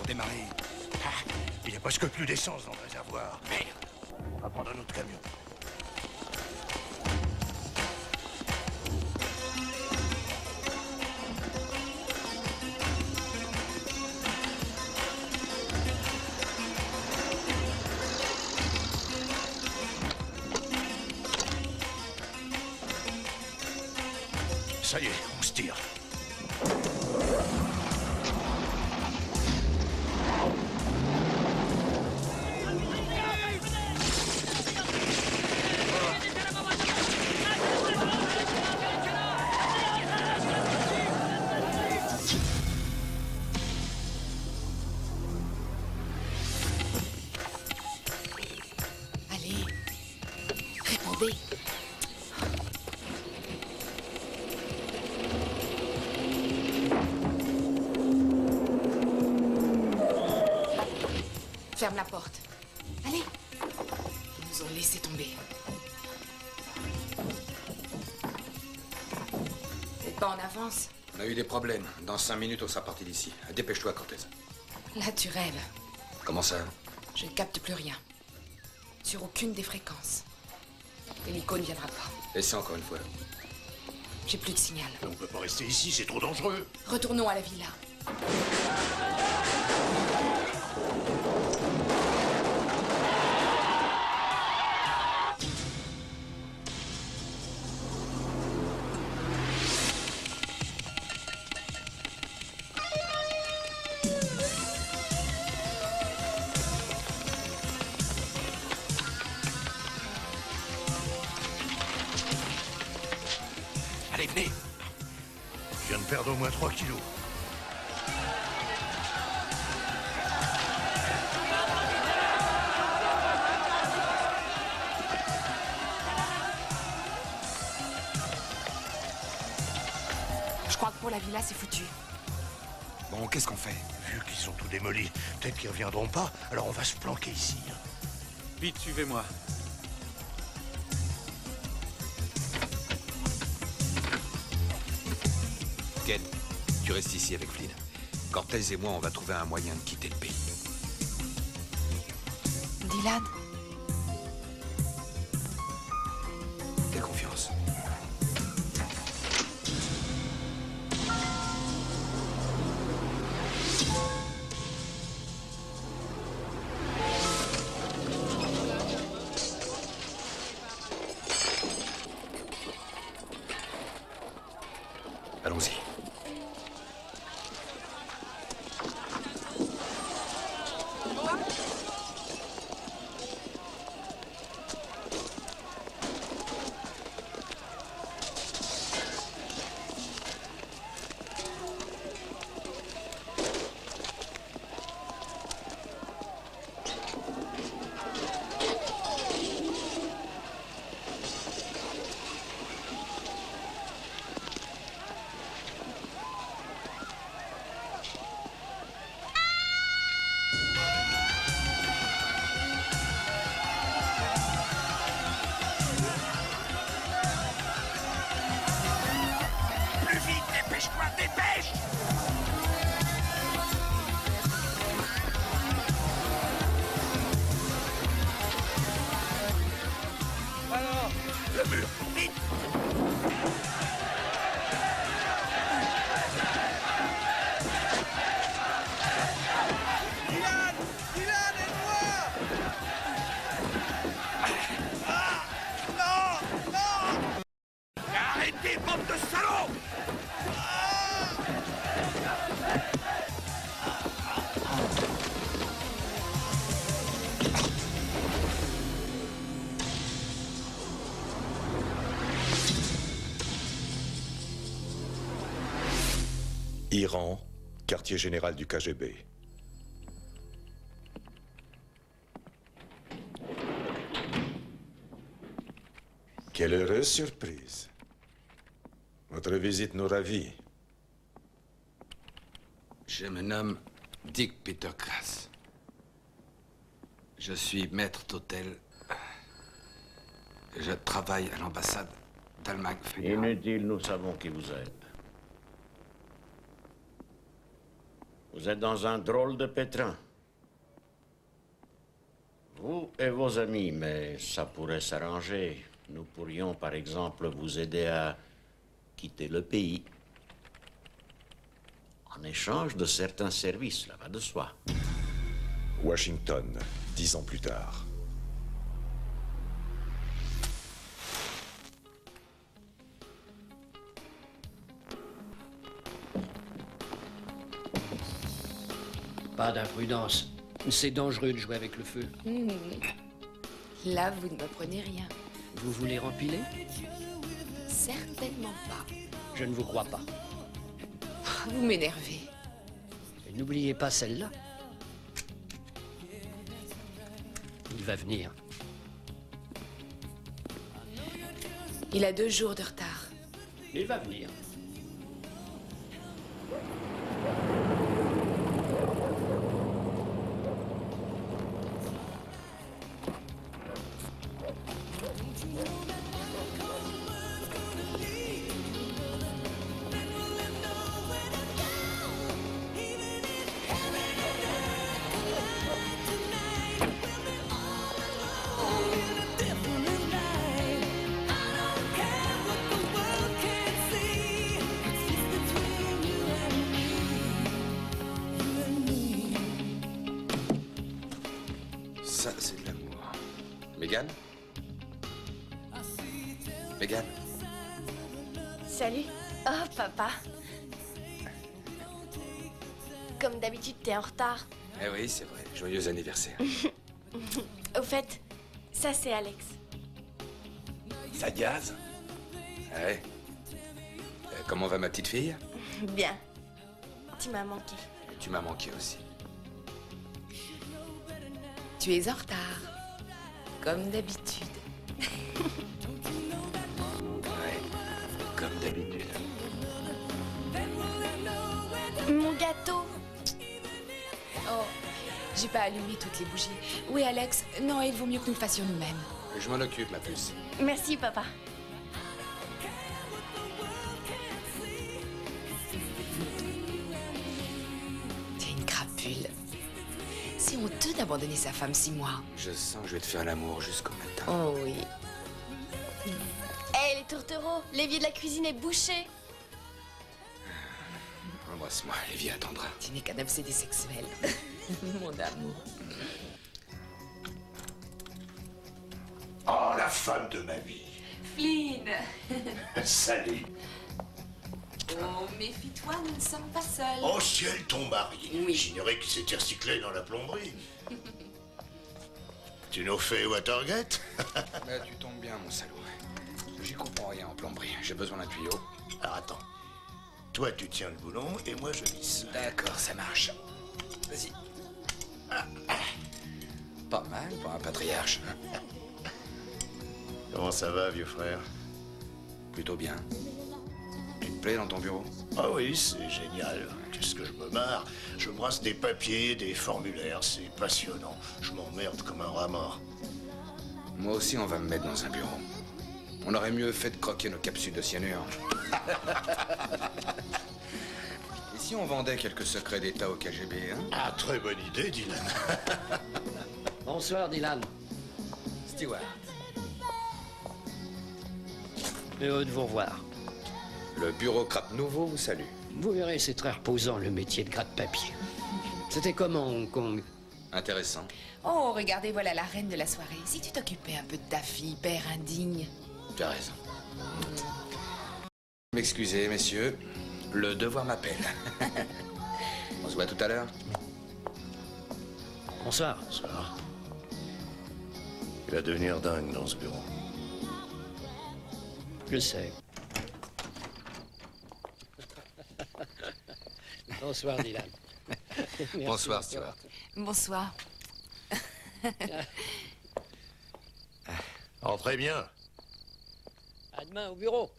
démarrer. Ah, il n'y a presque plus d'essence dans le réservoir. Merde. On va prendre un autre camion. Ça y est, on se tire. Allez, répondez. Ferme la porte. Allez. Ils nous ont laissé tomber. C'est pas en avance. On a eu des problèmes. Dans 5 minutes, on sera parti d'ici. Dépêche-toi, Cortez. Là, tu rêves. Comment ça? Je ne capte plus rien. Sur aucune des fréquences. L'hélico ne viendra pas. Essaie encore une fois. J'ai plus de signal. On peut pas rester ici, c'est trop dangereux. Retournons à la villa. Allez, venez. Je viens de perdre au moins 3 kilos. Je crois que pour la villa, c'est foutu. Bon, qu'est-ce qu'on fait? Vu qu'ils ont tout démoli, peut-être qu'ils reviendront pas, alors on va se planquer ici. Vite, suivez-moi. Ken, tu restes ici avec Flynn. Cortez et moi, on va trouver un moyen de quitter le pays. Dylan, Fais confiance. Allons-y. Plus vite, dépêche-toi, dépêche! Alors, Le mur, vite! Dylan! Dylan, aide-moi! Non! Non! Arrêtez, bande de salauds! Iran, quartier général du KGB. Quelle heureuse surprise. Votre visite nous ravit. Je me nomme Dick Peter Grass. Je suis maître d'hôtel. Je travaille à l'ambassade d'Allemagne fédérale. Inutile, nous savons qui vous êtes. Vous êtes dans un drôle de pétrin. Vous et vos amis, mais ça pourrait s'arranger. Nous pourrions, par exemple, vous aider à quitter le pays. En échange de certains services, cela va de soi. Washington, 10 ans plus tard. Pas d'imprudence. C'est dangereux de jouer avec le feu. Là, vous ne m'apprenez rien. Vous voulez rempiler? Certainement pas. Je ne vous crois pas. Vous m'énervez. Et n'oubliez pas celle-là. Il va venir. Il a 2 jours de retard. Il va venir. Ça, c'est de l'amour. Mégane? Mégane? Salut. Oh, papa. Comme d'habitude, t'es en retard. Eh oui, c'est vrai. Joyeux anniversaire. Au fait, ça c'est Alex. Ça Diaz? Ouais. Comment va ma petite fille? Bien. Tu m'as manqué. Tu m'as manqué aussi. Tu es en retard. Comme d'habitude. Ouais. Comme d'habitude. Mon gâteau. Oh, j'ai pas allumé toutes les bougies. Oui, Alex. Non, il vaut mieux que nous le fassions nous-mêmes. Je m'en occupe, ma puce. Merci, papa. T'es une crapule. C'est honteux d'abandonner sa femme 6 mois. Je sens que je vais te faire l'amour jusqu'au matin. Oh oui. Hé, les tourtereaux, l'évier de la cuisine est bouché. Embrasse-moi, Lévi attendra. Tu n'es qu'un obsédé sexuel. Mon amour. Oh, la femme de ma vie. Flynn. Salut. Oh, méfie-toi, nous ne sommes pas seuls. Oh ciel, ton mari. Oui. J'ignorais qu'il s'était recyclé dans la plomberie. Tu nous fais Watergate? Mais tu tombes bien, mon salaud. J'y comprends rien en plomberie. J'ai besoin d'un tuyau. Alors attends. Toi, tu tiens le boulon et moi, je visse. D'accord, ça marche. Vas-y. Pas mal pour un patriarche. Comment ça va, vieux frère? Plutôt bien. Tu te plais dans ton bureau? Ah oui, c'est génial. Qu'est-ce que je me marre. Je brasse des papiers, des formulaires. C'est passionnant. Je m'emmerde comme un rat mort. Moi aussi, on va me mettre dans un bureau. On aurait mieux fait de croquer nos capsules de cyanure. Et si on vendait quelques secrets d'État au KGB, hein? Ah, très bonne idée, Dylan. Bonsoir, Dylan. Stewart. Heureux de vous revoir. Le bureaucrate nouveau vous salue. Vous verrez, c'est très reposant, le métier de gratte-papier. C'était comment, Hong Kong? Intéressant. Oh, regardez, voilà la reine de la soirée. Si tu t'occupais un peu de ta fille, père indigne. Tu as raison. M'excusez, messieurs. Le devoir m'appelle. On se voit tout à l'heure. Bonsoir. Bonsoir. Il va devenir dingue dans ce bureau. Je sais. Bonsoir, Dylan. Merci, Bonsoir, Stewart. Bonsoir. Entrez bien. À demain au bureau.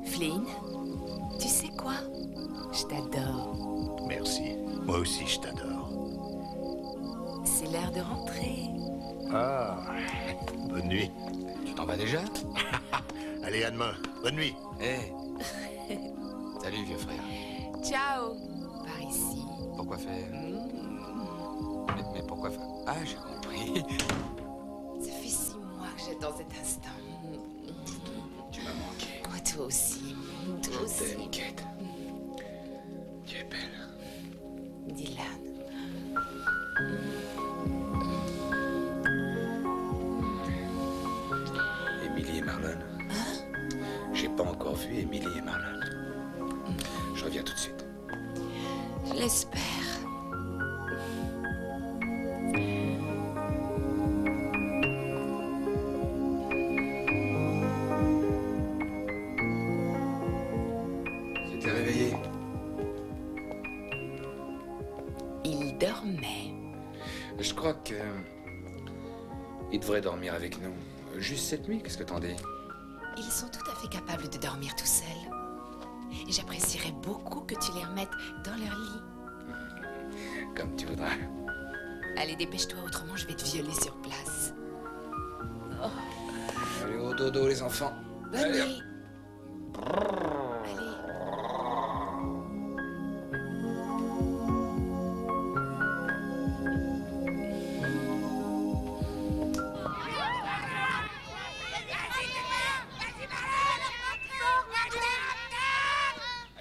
Flynn, tu sais quoi? Je t'adore. Merci. Moi aussi, je t'adore. C'est l'heure de rentrer. Ah, bonne nuit. Tu t'en vas déjà? Allez, à demain. Bonne nuit. Hé. Salut, vieux frère. Ciao. Par ici. Pourquoi faire mais pourquoi faire? Ah, j'ai compris. Ça fait 6 mois que j'attends cet instant. Tu m'as manqué. Oh, toi aussi. Toi Je aussi. t'aime, Kate. Tu es belle. Dylan. Émilie et Marlon. J'ai pas encore vu Émilie et Marlon. Je reviens tout de suite. Je l'espère. Tu t'es réveillé? Il dormait. Je crois que... il devrait dormir avec nous. Juste cette nuit, qu'est-ce que t'en dis? Ils sont tout à fait capables de dormir tout seuls. Et j'apprécierais beaucoup que tu les remettes dans leur lit. Comme tu voudras. Allez, dépêche-toi, autrement je vais te violer sur place. Allez, au dodo, les enfants. Bonne Allez, nuit. Allez.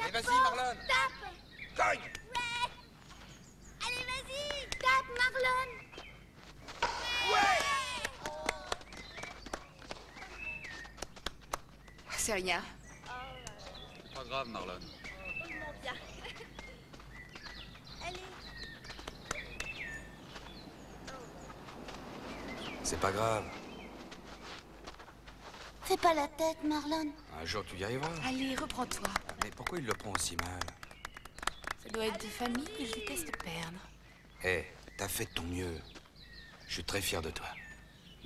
Allez, vas-y, Marlon. Cogne. Allez, vas-y, tape, Marlon. C'est rien. C'est pas grave, Marlon. Bien. Allez. C'est pas grave. Fais pas la tête, Marlon. Un jour, tu y arriveras. Allez, reprends-toi. Mais pourquoi il le prend aussi mal? Ça doit être de famille que je déteste perdre. Hé, t'as fait de ton mieux. Je suis très fier de toi.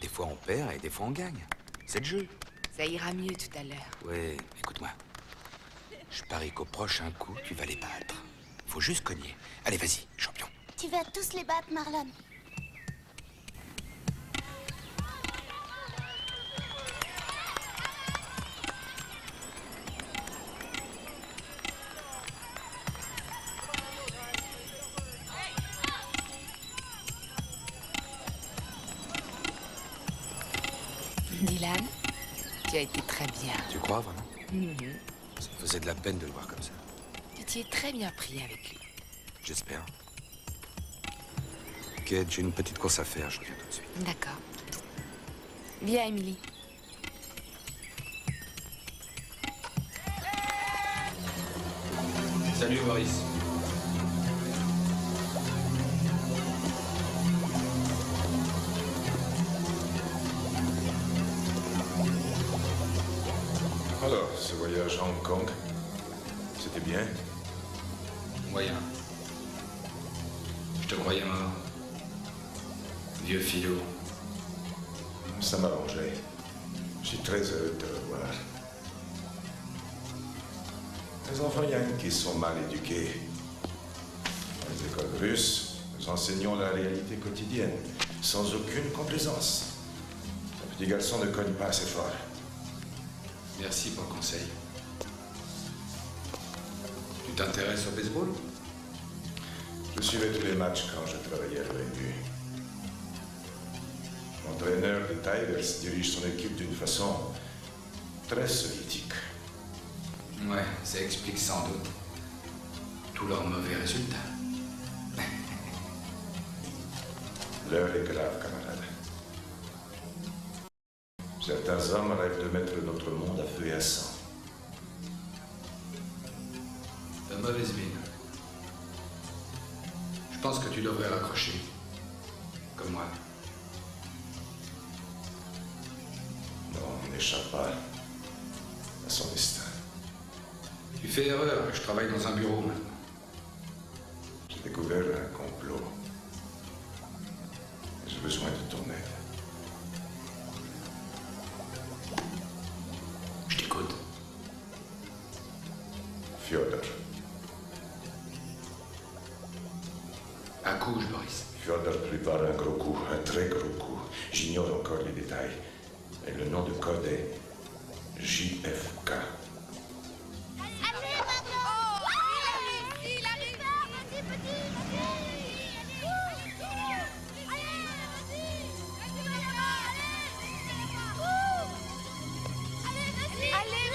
Des fois, on perd et des fois, on gagne. C'est le jeu. Ça ira mieux tout à l'heure. Oui, écoute-moi. Je parie qu'au prochain coup, tu vas les battre. Faut juste cogner. Allez, vas-y, champion. Tu vas tous les battre, Marlon. Dylan, tu as été très bien. Tu crois, vraiment? Ça me faisait de la peine de le voir comme ça. Tu t'y es très bien pris avec lui. J'espère. Kate, j'ai une petite course à faire, je reviens tout de suite. D'accord. Viens, Emily. Salut, Boris. Alors, ce voyage à Hong Kong, c'était bien? Moyen. Je te croyais mort. Vieux philo. Ça m'arrangeait. Je suis très heureux de te revoir. Les enfants Yankees sont mal éduqués. Dans les écoles russes, nous enseignons la réalité quotidienne, sans aucune complaisance. Un petit garçon ne cogne pas assez fort. Merci pour le conseil. Tu t'intéresses au baseball? Je suivais tous les matchs quand je travaillais à l'ONU. L'entraîneur des Tigers dirige son équipe d'une façon très soviétique. Ouais, ça explique sans doute tous leurs mauvais résultats. L'heure est grave, camarade. Certains hommes rêvent de mettre notre monde à feu et à sang. T'as mauvaise mine. Je pense que tu devrais raccrocher. Comme moi. Non, on n'échappe pas à son destin. Tu fais erreur, je travaille dans un bureau maintenant. J'ai découvert un complot. J'ai besoin de ton aide. Je t'écoute. Fyodor. Accouche, Boris. Fyodor prépare un gros coup, un très gros coup. J'ignore encore les détails. Mais le nom de code est JFK. Allez, maintenant. Il arrive. Vas-y, petit, allez,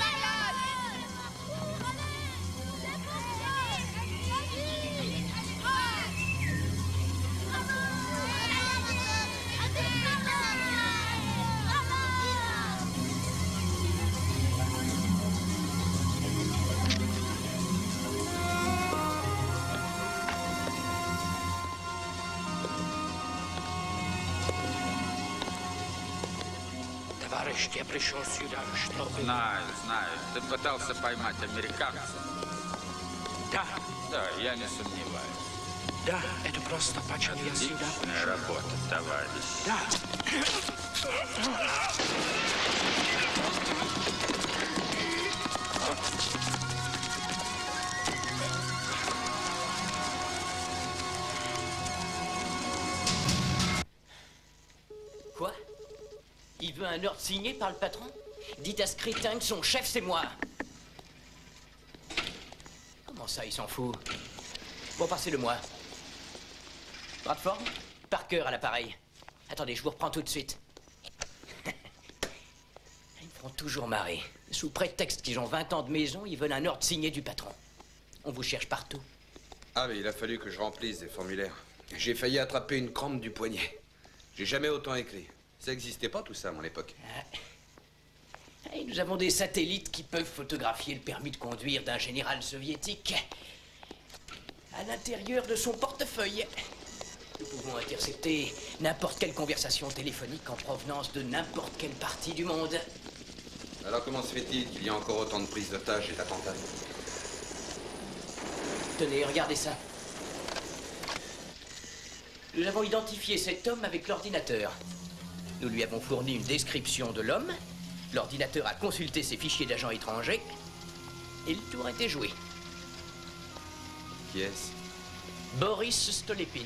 Товарищ, я пришел сюда, чтобы... Знаю, знаю. Ты пытался поймать американца. Да, Да, я не сомневаюсь. да, это просто почему я сюда Отличная работа, товарищ. Да. Quoi? Il veut un ordre signé par le patron? Dites à ce crétin que son chef, c'est moi. Comment ça, il s'en fout? Bon, passez-le-moi. Bradford? Parker à l'appareil. Attendez, je vous reprends tout de suite. Ils me font toujours marrer. Sous prétexte qu'ils ont 20 ans de maison, ils veulent un ordre signé du patron. On vous cherche partout. Ah, mais il a fallu que je remplisse des formulaires. J'ai failli attraper une crampe du poignet. J'ai jamais autant écrit. Ça n'existait pas tout ça à mon époque. Et nous avons des satellites qui peuvent photographier le permis de conduire d'un général soviétique à l'intérieur de son portefeuille. Nous pouvons intercepter n'importe quelle conversation téléphonique en provenance de n'importe quelle partie du monde. Alors comment se fait-il qu'il y ait encore autant de prises d'otages et d'attentats? Tenez, regardez ça. Nous avons identifié cet homme avec l'ordinateur. Nous lui avons fourni une description de l'homme. L'ordinateur a consulté ses fichiers d'agents étrangers. Et le tour a été joué. Qui est-ce? Boris Stolepin,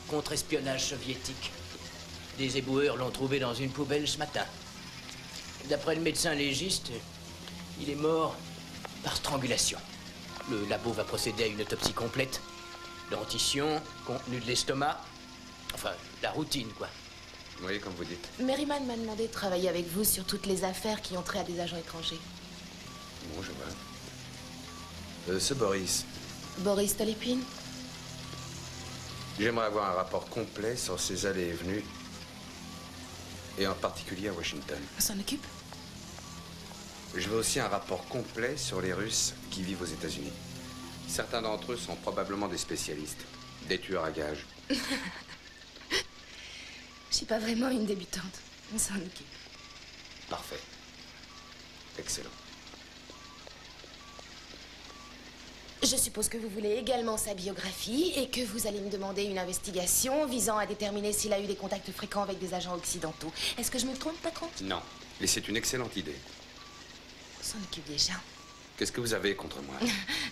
contre-espionnage soviétique. Des éboueurs l'ont trouvé dans une poubelle ce matin. D'après le médecin légiste, il est mort par strangulation. Le labo va procéder à une autopsie complète. Dentition, contenu de l'estomac. Enfin, la routine, quoi. Oui, comme vous dites. Merriman m'a demandé de travailler avec vous sur toutes les affaires qui ont trait à des agents étrangers. Bon, je vois. Ce Boris, Boris Stolepin? j'aimerais avoir un rapport complet sur ses allées et venues, et en particulier à Washington. On s'en occupe? Je veux aussi un rapport complet sur les Russes qui vivent aux États-Unis. Certains d'entre eux sont probablement des spécialistes, des tueurs à gages. Je suis pas vraiment une débutante. On s'en occupe. Parfait. Excellent. Je suppose que vous voulez également sa biographie et que vous allez me demander une investigation visant à déterminer s'il a eu des contacts fréquents avec des agents occidentaux. Est-ce que je me trompe, patron? Non, mais c'est une excellente idée. On s'en occupe déjà. Qu'est-ce que vous avez contre moi?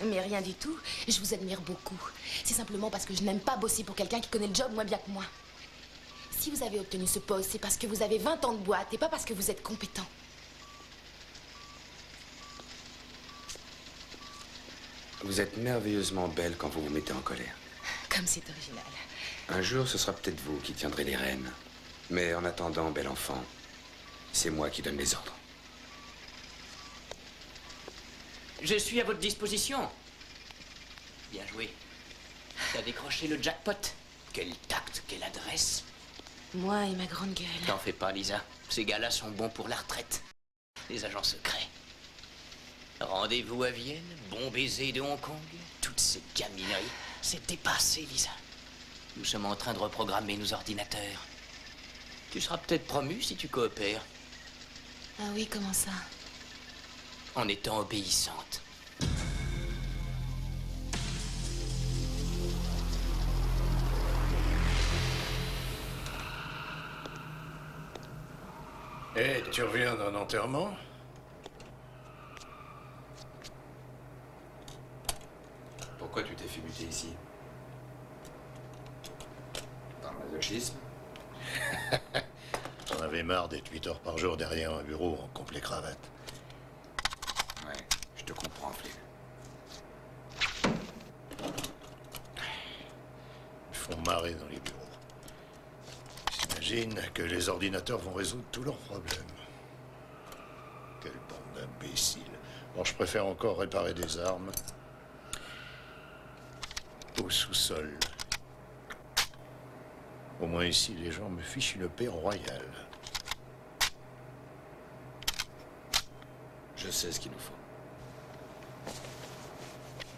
Mais rien du tout. Je vous admire beaucoup. C'est simplement parce que je n'aime pas bosser pour quelqu'un qui connaît le job moins bien que moi. Si vous avez obtenu ce poste, c'est parce que vous avez 20 ans de boîte et pas parce que vous êtes compétent. Vous êtes merveilleusement belle quand vous vous mettez en colère. Comme c'est original. Un jour, ce sera peut-être vous qui tiendrez les rênes. Mais en attendant, bel enfant, c'est moi qui donne les ordres. Je suis à votre disposition. Bien joué. T'as décroché le jackpot. Quel tact, quelle adresse. Moi et ma grande gueule. T'en fais pas, Lisa. Ces gars-là sont bons pour la retraite. Les agents secrets. Rendez-vous à Vienne, bon baiser de Hong Kong. Toutes ces gamineries. C'est dépassé, Lisa. Nous sommes en train de reprogrammer nos ordinateurs. Tu seras peut-être promu si tu coopères. Ah oui, comment ça? En étant obéissante. Eh, tu reviens d'un enterrement? Pourquoi tu t'es fait buter ici? Par masochisme? T'en avais marre d'être 8 heures par jour derrière un bureau en complet cravate. Je te comprends, Flynn. Ils font marrer dans les bureaux. J'imagine que les ordinateurs vont résoudre tous leurs problèmes. Quelle bande d'imbéciles. Bon, je préfère encore réparer des armes. Au sous-sol. Au moins ici, les gens me fichent une paix royale. Je sais ce qu'il nous faut.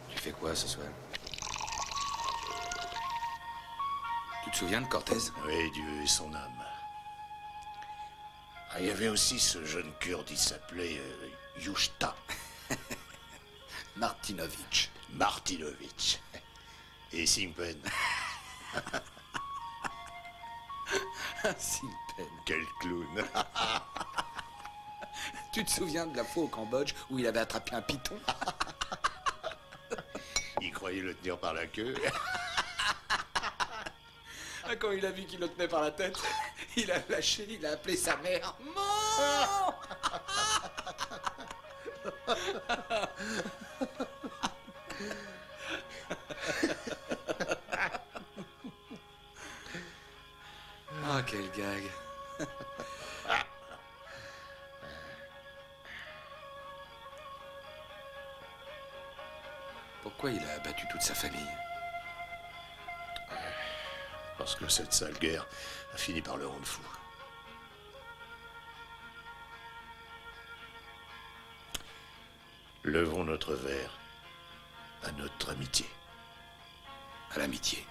Tu fais quoi ce soir? Tu te souviens de Cortez? Oui, Dieu et son âme. Ah, il y avait aussi ce jeune kurde, il s'appelait Yushta. Martinovitch. Martinovitch. Et Simpen. Simpen. Quel clown. Tu te souviens de la fois au Cambodge où il avait attrapé un python? Il croyait le tenir par la queue. Quand il a vu qu'il le tenait par la tête, il a lâché, il a appelé sa mère. Maman! Ah, quel gag. Pourquoi il a abattu toute sa famille? Parce que cette sale guerre a fini par le rendre fou. Levons notre verre à notre amitié. À l'amitié.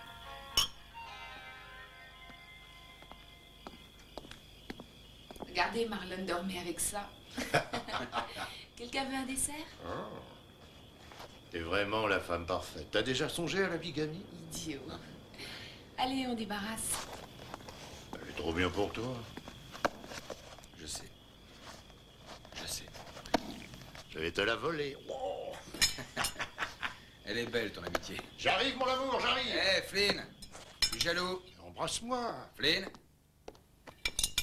Regardez, Marlon dormait avec ça. Quelqu'un veut un dessert? T'es vraiment la femme parfaite. T'as déjà songé à la bigamie? Idiot. Allez, on débarrasse. Elle est trop bien pour toi. Je sais. Je sais. Je vais te la voler. Oh. Elle est belle, ton amitié. J'arrive, mon amour, j'arrive. Hé, Flynn! Je suis jaloux. Embrasse-moi. Flynn?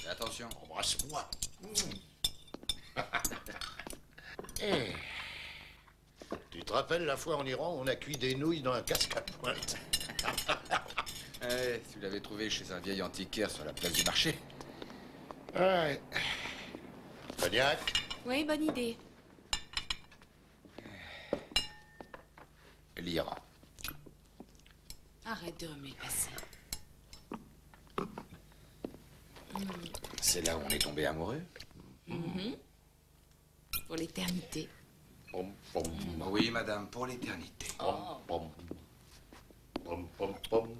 Fais attention. Embrasse-moi. Tu te rappelles la fois en Iran, on a cuit des nouilles dans un casque à pointe. Tu l'avais trouvé chez un vieil antiquaire sur la place du marché. Ouais. Cognac? Oui, bonne idée. L'Iran. Arrête de remuer le passé. C'est là où on est tombé amoureux? Pour l'éternité. Pom, pom, Oui, madame, pour l'éternité. pom, pom. Pom, pom, pom.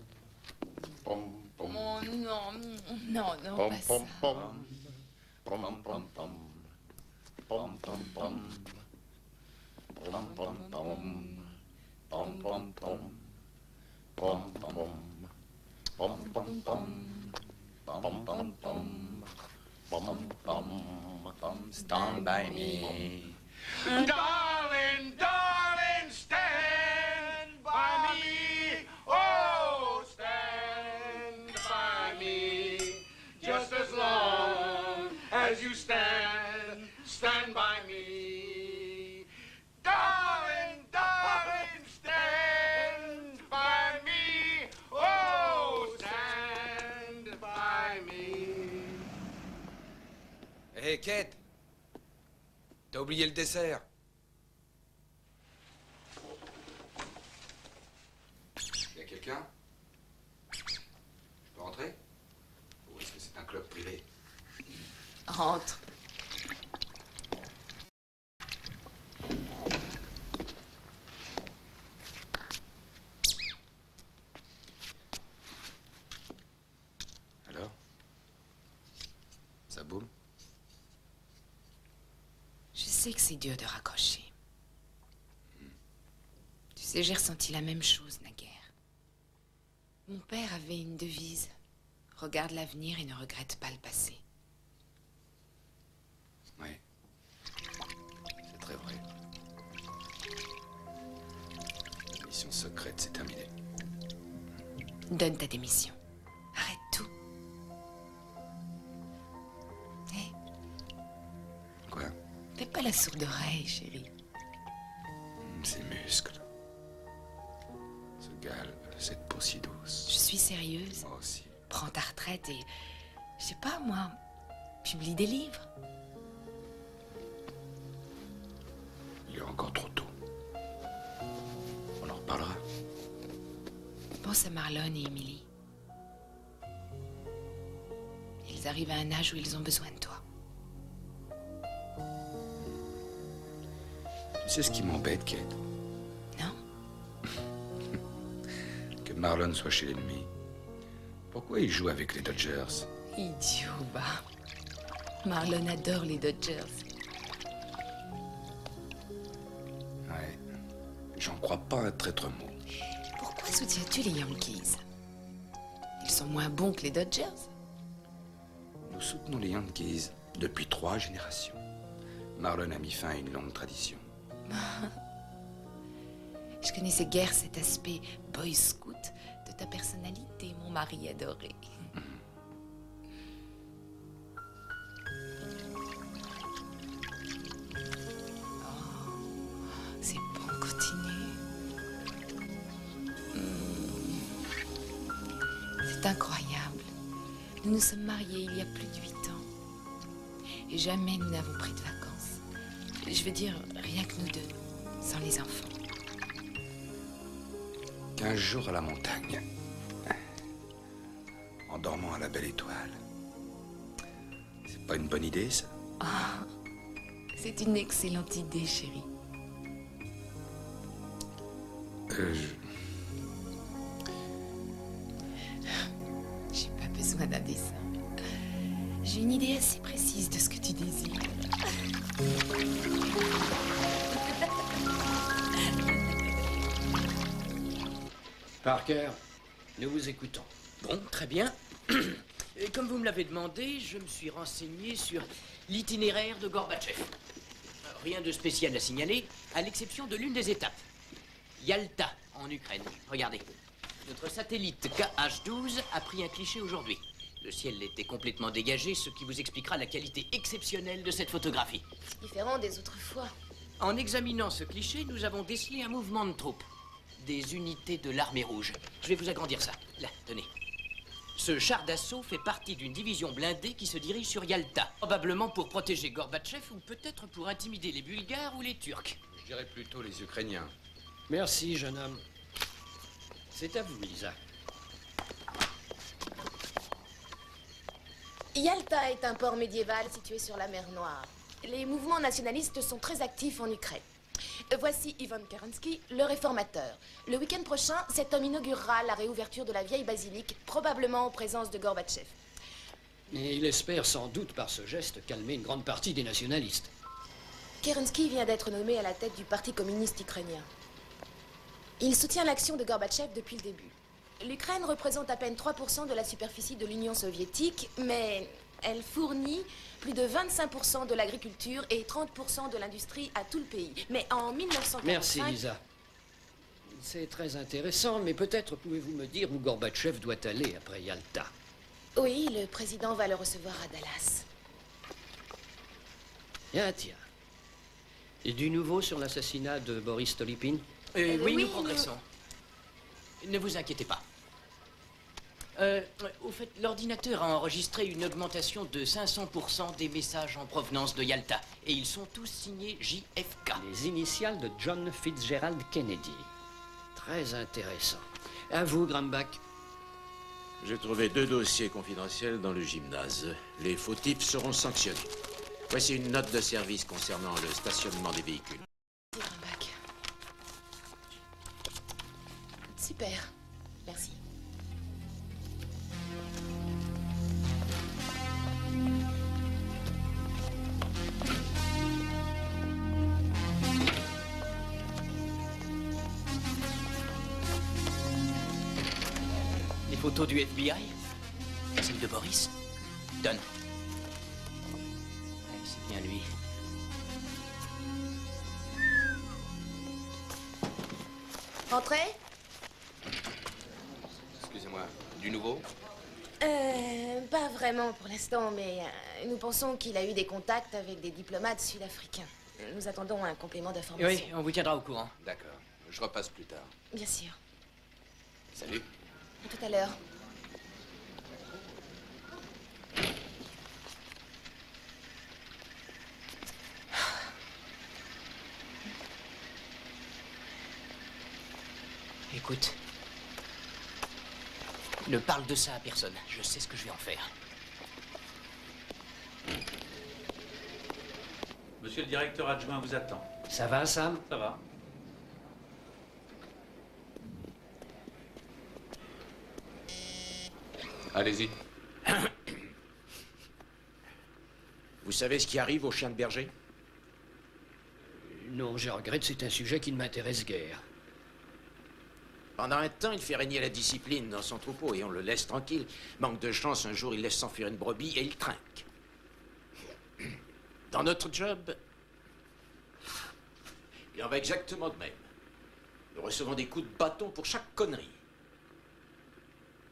Pom, pom. Oh non, non, non, Pom, pas pom, ça. pom. Pom, pom, pom. Pom, pom, pom. Pom, pom, pom. Pom, pom, pom. Pom, pom. Pom, pom, pom. Pom, pom, pom. Pom, pom, pom. Stand by me. Darling, darling, stand by me. Oh, stand by me. Just as long as you stand, stand by me. Darling, darling, stand by me. Oh, stand by me. Hé, Kate! T'as oublié le dessert. Y a quelqu'un? Je peux rentrer? Ou est-ce que c'est un club privé? Rentre. Alors? Ça boule? Je sais que c'est dur de raccrocher. Tu sais, j'ai ressenti la même chose naguère. Mon père avait une devise. Regarde l'avenir et ne regrette pas le passé. Oui. C'est très vrai. La mission secrète, c'est terminé. Donne ta démission. Arrête tout. Hé, Quoi? fais pas la sourde oreille, chérie. Ces muscles. Ce galbe, cette peau si douce. Je suis sérieuse. Moi aussi. Prends ta retraite et, je sais pas moi, publie des livres. Il est encore trop tôt. On en reparlera. Pense à Marlon et Emily. Ils arrivent à un âge où ils ont besoin de toi. Tu sais ce qui m'embête, Kate? Non? Que Marlon soit chez l'ennemi. Pourquoi il joue avec les Dodgers? Idiot, bah. Marlon adore les Dodgers. Ouais. J'en crois pas un traître mot. Pourquoi soutiens-tu les Yankees? Ils sont moins bons que les Dodgers. Nous soutenons les Yankees depuis 3 générations. Marlon a mis fin à une longue tradition. Je connaissais guère cet aspect boy scout de ta personnalité, mon mari adoré. Oh, c'est bon, continue. C'est incroyable. Nous nous sommes mariés il y a plus de 8 ans. Et jamais nous n'avons pris de vacances. Je veux dire, rien que nous deux, sans les enfants. 15 jours à la montagne. En dormant à la belle étoile. C'est pas une bonne idée, ça? Ah, c'est une excellente idée, chérie. J'ai pas besoin d'un dessin. J'ai une idée assez précise de ce que tu désires. Parker, nous vous écoutons. Bon, très bien. Et comme vous me l'avez demandé, je me suis renseigné sur l'itinéraire de Gorbatchev. Rien de spécial à signaler, à l'exception de l'une des étapes. Yalta, en Ukraine. Regardez. Notre satellite KH-12 a pris un cliché aujourd'hui. Le ciel était complètement dégagé, ce qui vous expliquera la qualité exceptionnelle de cette photographie. Différent des autres fois. En examinant ce cliché, nous avons décelé un mouvement de troupes. Des unités de l'armée rouge. Je vais vous agrandir ça. Là, tenez. Ce char d'assaut fait partie d'une division blindée qui se dirige sur Yalta. Probablement pour protéger Gorbatchev ou peut-être pour intimider les Bulgares ou les Turcs. Je dirais plutôt les Ukrainiens. Merci, jeune homme. C'est à vous, Lisa. Yalta est un port médiéval situé sur la mer Noire. Les mouvements nationalistes sont très actifs en Ukraine. Voici Ivan Kerensky, le réformateur. Le week-end prochain, cet homme inaugurera la réouverture de la vieille basilique, probablement en présence de Gorbatchev. Et il espère sans doute par ce geste calmer une grande partie des nationalistes. Kerensky vient d'être nommé à la tête du Parti communiste ukrainien. Il soutient l'action de Gorbatchev depuis le début. L'Ukraine représente à peine 3% de la superficie de l'Union soviétique, mais elle fournit plus de 25% de l'agriculture et 30% de l'industrie à tout le pays. Mais en 1945... Merci, Lisa. C'est très intéressant, mais peut-être pouvez-vous me dire où Gorbatchev doit aller après Yalta. Oui, le président va le recevoir à Dallas. Ah, tiens. Et du nouveau sur l'assassinat de Boris Stolypine? Oui, nous progressons. Ne vous inquiétez pas. Au fait, l'ordinateur a enregistré une augmentation de 500% des messages en provenance de Yalta. Et ils sont tous signés JFK. Les initiales de John Fitzgerald Kennedy. Très intéressant. À vous, Grambach. J'ai trouvé 2 dossiers confidentiels dans le gymnase. Les fautifs seront sanctionnés. Voici une note de service concernant le stationnement des véhicules. Super. Merci. Les photos du FBI? Celle de Boris? Donne. Ouais, c'est bien lui. Entrez? Excusez-moi, du nouveau? Pas vraiment pour l'instant, mais nous pensons qu'il a eu des contacts avec des diplomates sud-africains. Nous attendons un complément d'information. Oui, on vous tiendra au courant. D'accord. Je repasse plus tard. Bien sûr. Salut. À tout à l'heure. Écoute, ne parle de ça à personne. Je sais ce que je vais en faire. Monsieur le directeur adjoint vous attend. Ça va, Sam? Ça va. Allez-y. Vous savez ce qui arrive aux chiens de berger? Non, je regrette, c'est un sujet qui ne m'intéresse guère. Pendant un temps, il fait régner la discipline dans son troupeau et on le laisse tranquille. Manque de chance, un jour, il laisse s'enfuir une brebis et il trinque. Dans notre job, il en va exactement de même. Nous recevons des coups de bâton pour chaque connerie.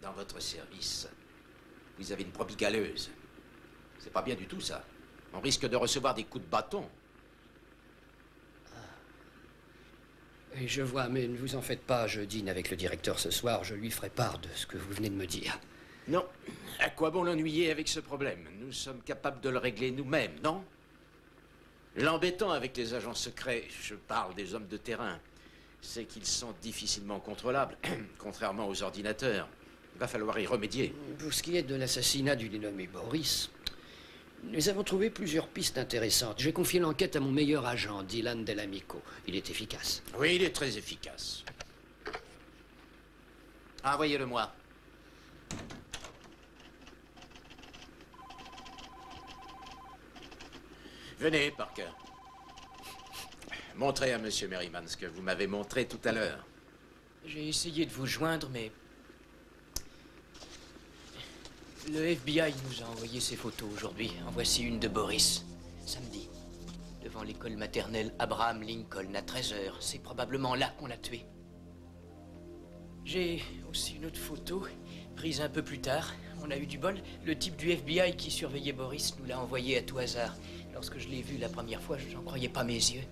Dans votre service, vous avez une brebis galeuse. C'est pas bien du tout, ça. On risque de recevoir des coups de bâton. Et je vois, mais ne vous en faites pas, je dîne avec le directeur ce soir, je lui ferai part de ce que vous venez de me dire. Non. À quoi bon l'ennuyer avec ce problème? Nous sommes capables de le régler nous-mêmes, non? L'embêtant avec les agents secrets, je parle des hommes de terrain, c'est qu'ils sont difficilement contrôlables, contrairement aux ordinateurs. Il va falloir y remédier. Pour ce qui est de l'assassinat du dénommé Boris, nous avons trouvé plusieurs pistes intéressantes. J'ai confié l'enquête à mon meilleur agent, Dylan Delamico. Il est efficace. Oui, il est très efficace. Envoyez-le-moi. Venez, Parker. Montrez à Monsieur Merriman ce que vous m'avez montré tout à l'heure. J'ai essayé de vous joindre, mais... Le FBI nous a envoyé ces photos aujourd'hui. En voici une de Boris, samedi. Devant l'école maternelle Abraham Lincoln, à 13h. C'est probablement là qu'on l'a tué. J'ai aussi une autre photo, prise un peu plus tard. On a eu du bol. Le type du FBI qui surveillait Boris nous l'a envoyé à tout hasard. Lorsque je l'ai vu la première fois, je n'en croyais pas mes yeux.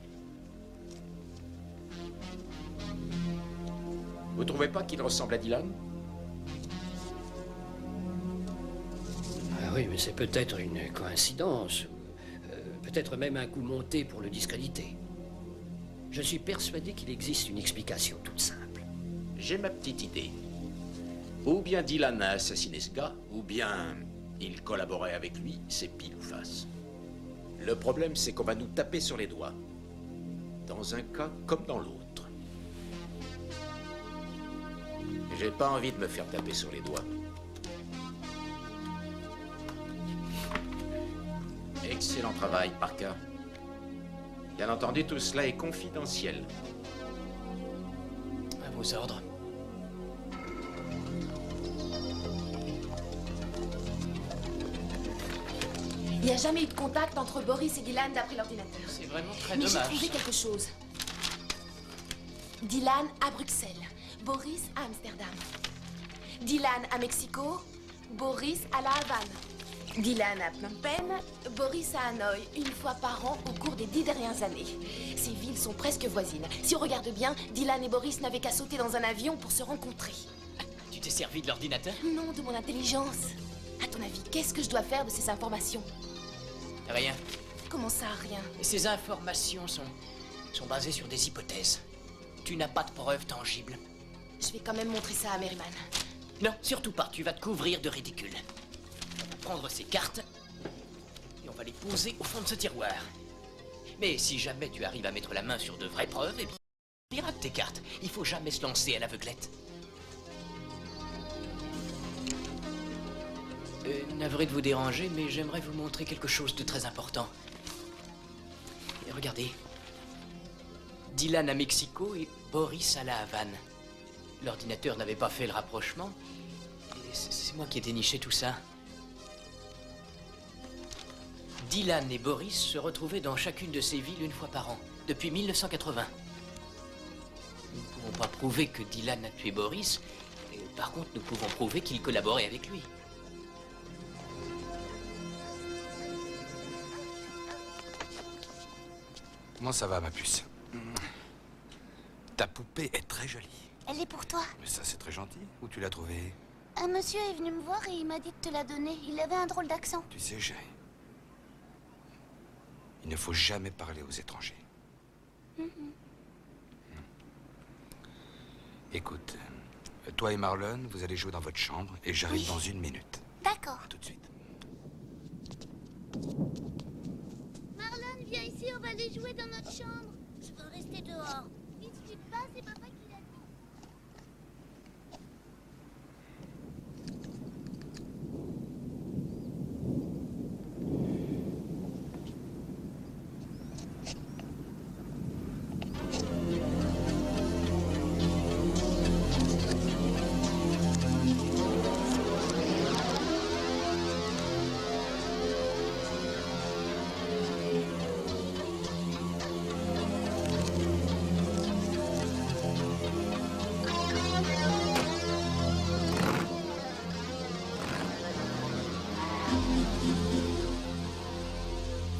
Vous trouvez pas qu'il ressemble à Dylan? Ah oui, mais c'est peut-être une coïncidence, ou peut-être même un coup monté pour le discréditer. Je suis persuadé qu'il existe une explication toute simple. J'ai ma petite idée. Ou bien Dylan a assassiné ce gars, ou bien il collaborait avec lui, c'est pile ou face. Le problème, c'est qu'on va nous taper sur les doigts. Dans un cas comme dans l'autre. J'ai pas envie de me faire taper sur les doigts. Excellent travail, Parker. Bien entendu, tout cela est confidentiel. À vos ordres. Il n'y a jamais eu de contact entre Boris et Dylan d'après l'ordinateur. C'est vraiment très Mais j'ai dommage. trouvé quelque chose. Dylan à Bruxelles, Boris à Amsterdam. Dylan à Mexico, Boris à La Havane. Dylan à Phnom Penh, Boris à Hanoï, une fois par an au cours des 10 dernières années. Ces villes sont presque voisines. Si on regarde bien, Dylan et Boris n'avaient qu'à sauter dans un avion pour se rencontrer. Tu t'es servi de l'ordinateur? Non, de mon intelligence. À ton avis, qu'est-ce que je dois faire de ces informations? Rien. Comment ça, rien? Ces informations sont basées sur des hypothèses. Tu n'as pas de preuves tangibles. Je vais quand même montrer ça à Merriman. Non, surtout pas. Tu vas te couvrir de ridicule. On va prendre ces cartes et on va les poser au fond de ce tiroir. Mais si jamais tu arrives à mettre la main sur de vraies preuves, eh bien, pirate tes cartes. Il faut jamais se lancer à l'aveuglette. Navré de vous déranger, mais j'aimerais vous montrer quelque chose de très important. Et regardez. Dylan à Mexico et Boris à La Havane. L'ordinateur n'avait pas fait le rapprochement. Et c'est moi qui ai déniché tout ça. Dylan et Boris se retrouvaient dans chacune de ces villes une fois par an, depuis 1980. Nous ne pouvons pas prouver que Dylan a tué Boris. Et par contre, nous pouvons prouver qu'il collaborait avec lui. Comment ça va, ma puce? Ta poupée est très jolie. Elle est pour toi. Mais ça, c'est très gentil. Où tu l'as trouvée? Un monsieur est venu me voir et il m'a dit de te la donner. Il avait un drôle d'accent. Tu sais, chérie, il ne faut jamais parler aux étrangers. Écoute, toi et Marlon, vous allez jouer dans votre chambre et j'arrive dans 1 minute. D'accord. À tout de suite. Marlon, viens ici, on va aller jouer dans notre chambre. Je veux rester dehors. Discute pas, c'est papa qui l'a dit.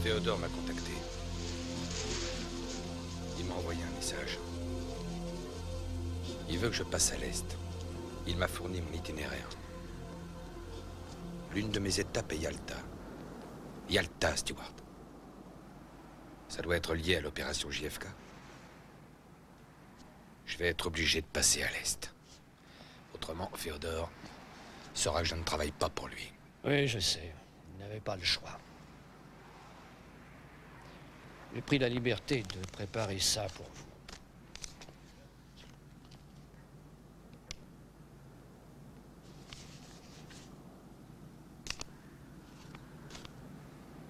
Théodore m'a contacté. Il m'a envoyé un message. Il veut que je passe à l'Est. Il m'a fourni mon itinéraire. L'une de mes étapes est Yalta. Yalta, Stewart. Ça doit être lié à l'opération JFK. Je vais être obligé de passer à l'Est. Autrement, Féodor saura que je ne travaille pas pour lui. Oui, je sais. Vous n'avez pas le choix. J'ai pris la liberté de préparer ça pour vous.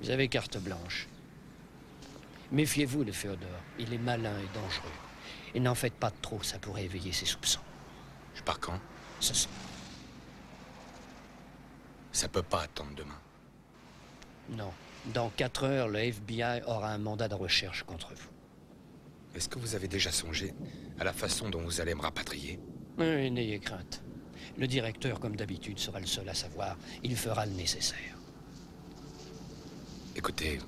Vous avez carte blanche. Méfiez-vous de Féodor. Il est malin et dangereux. Et n'en faites pas trop, ça pourrait éveiller ses soupçons. Je pars quand? Ce soir. Ça peut pas attendre demain. Non. Dans 4 heures, le FBI aura un mandat de recherche contre vous. Est-ce que vous avez déjà songé à la façon dont vous allez me rapatrier? Oui, n'ayez crainte. Le directeur, comme d'habitude, sera le seul à savoir. Il fera le nécessaire. Écoutez,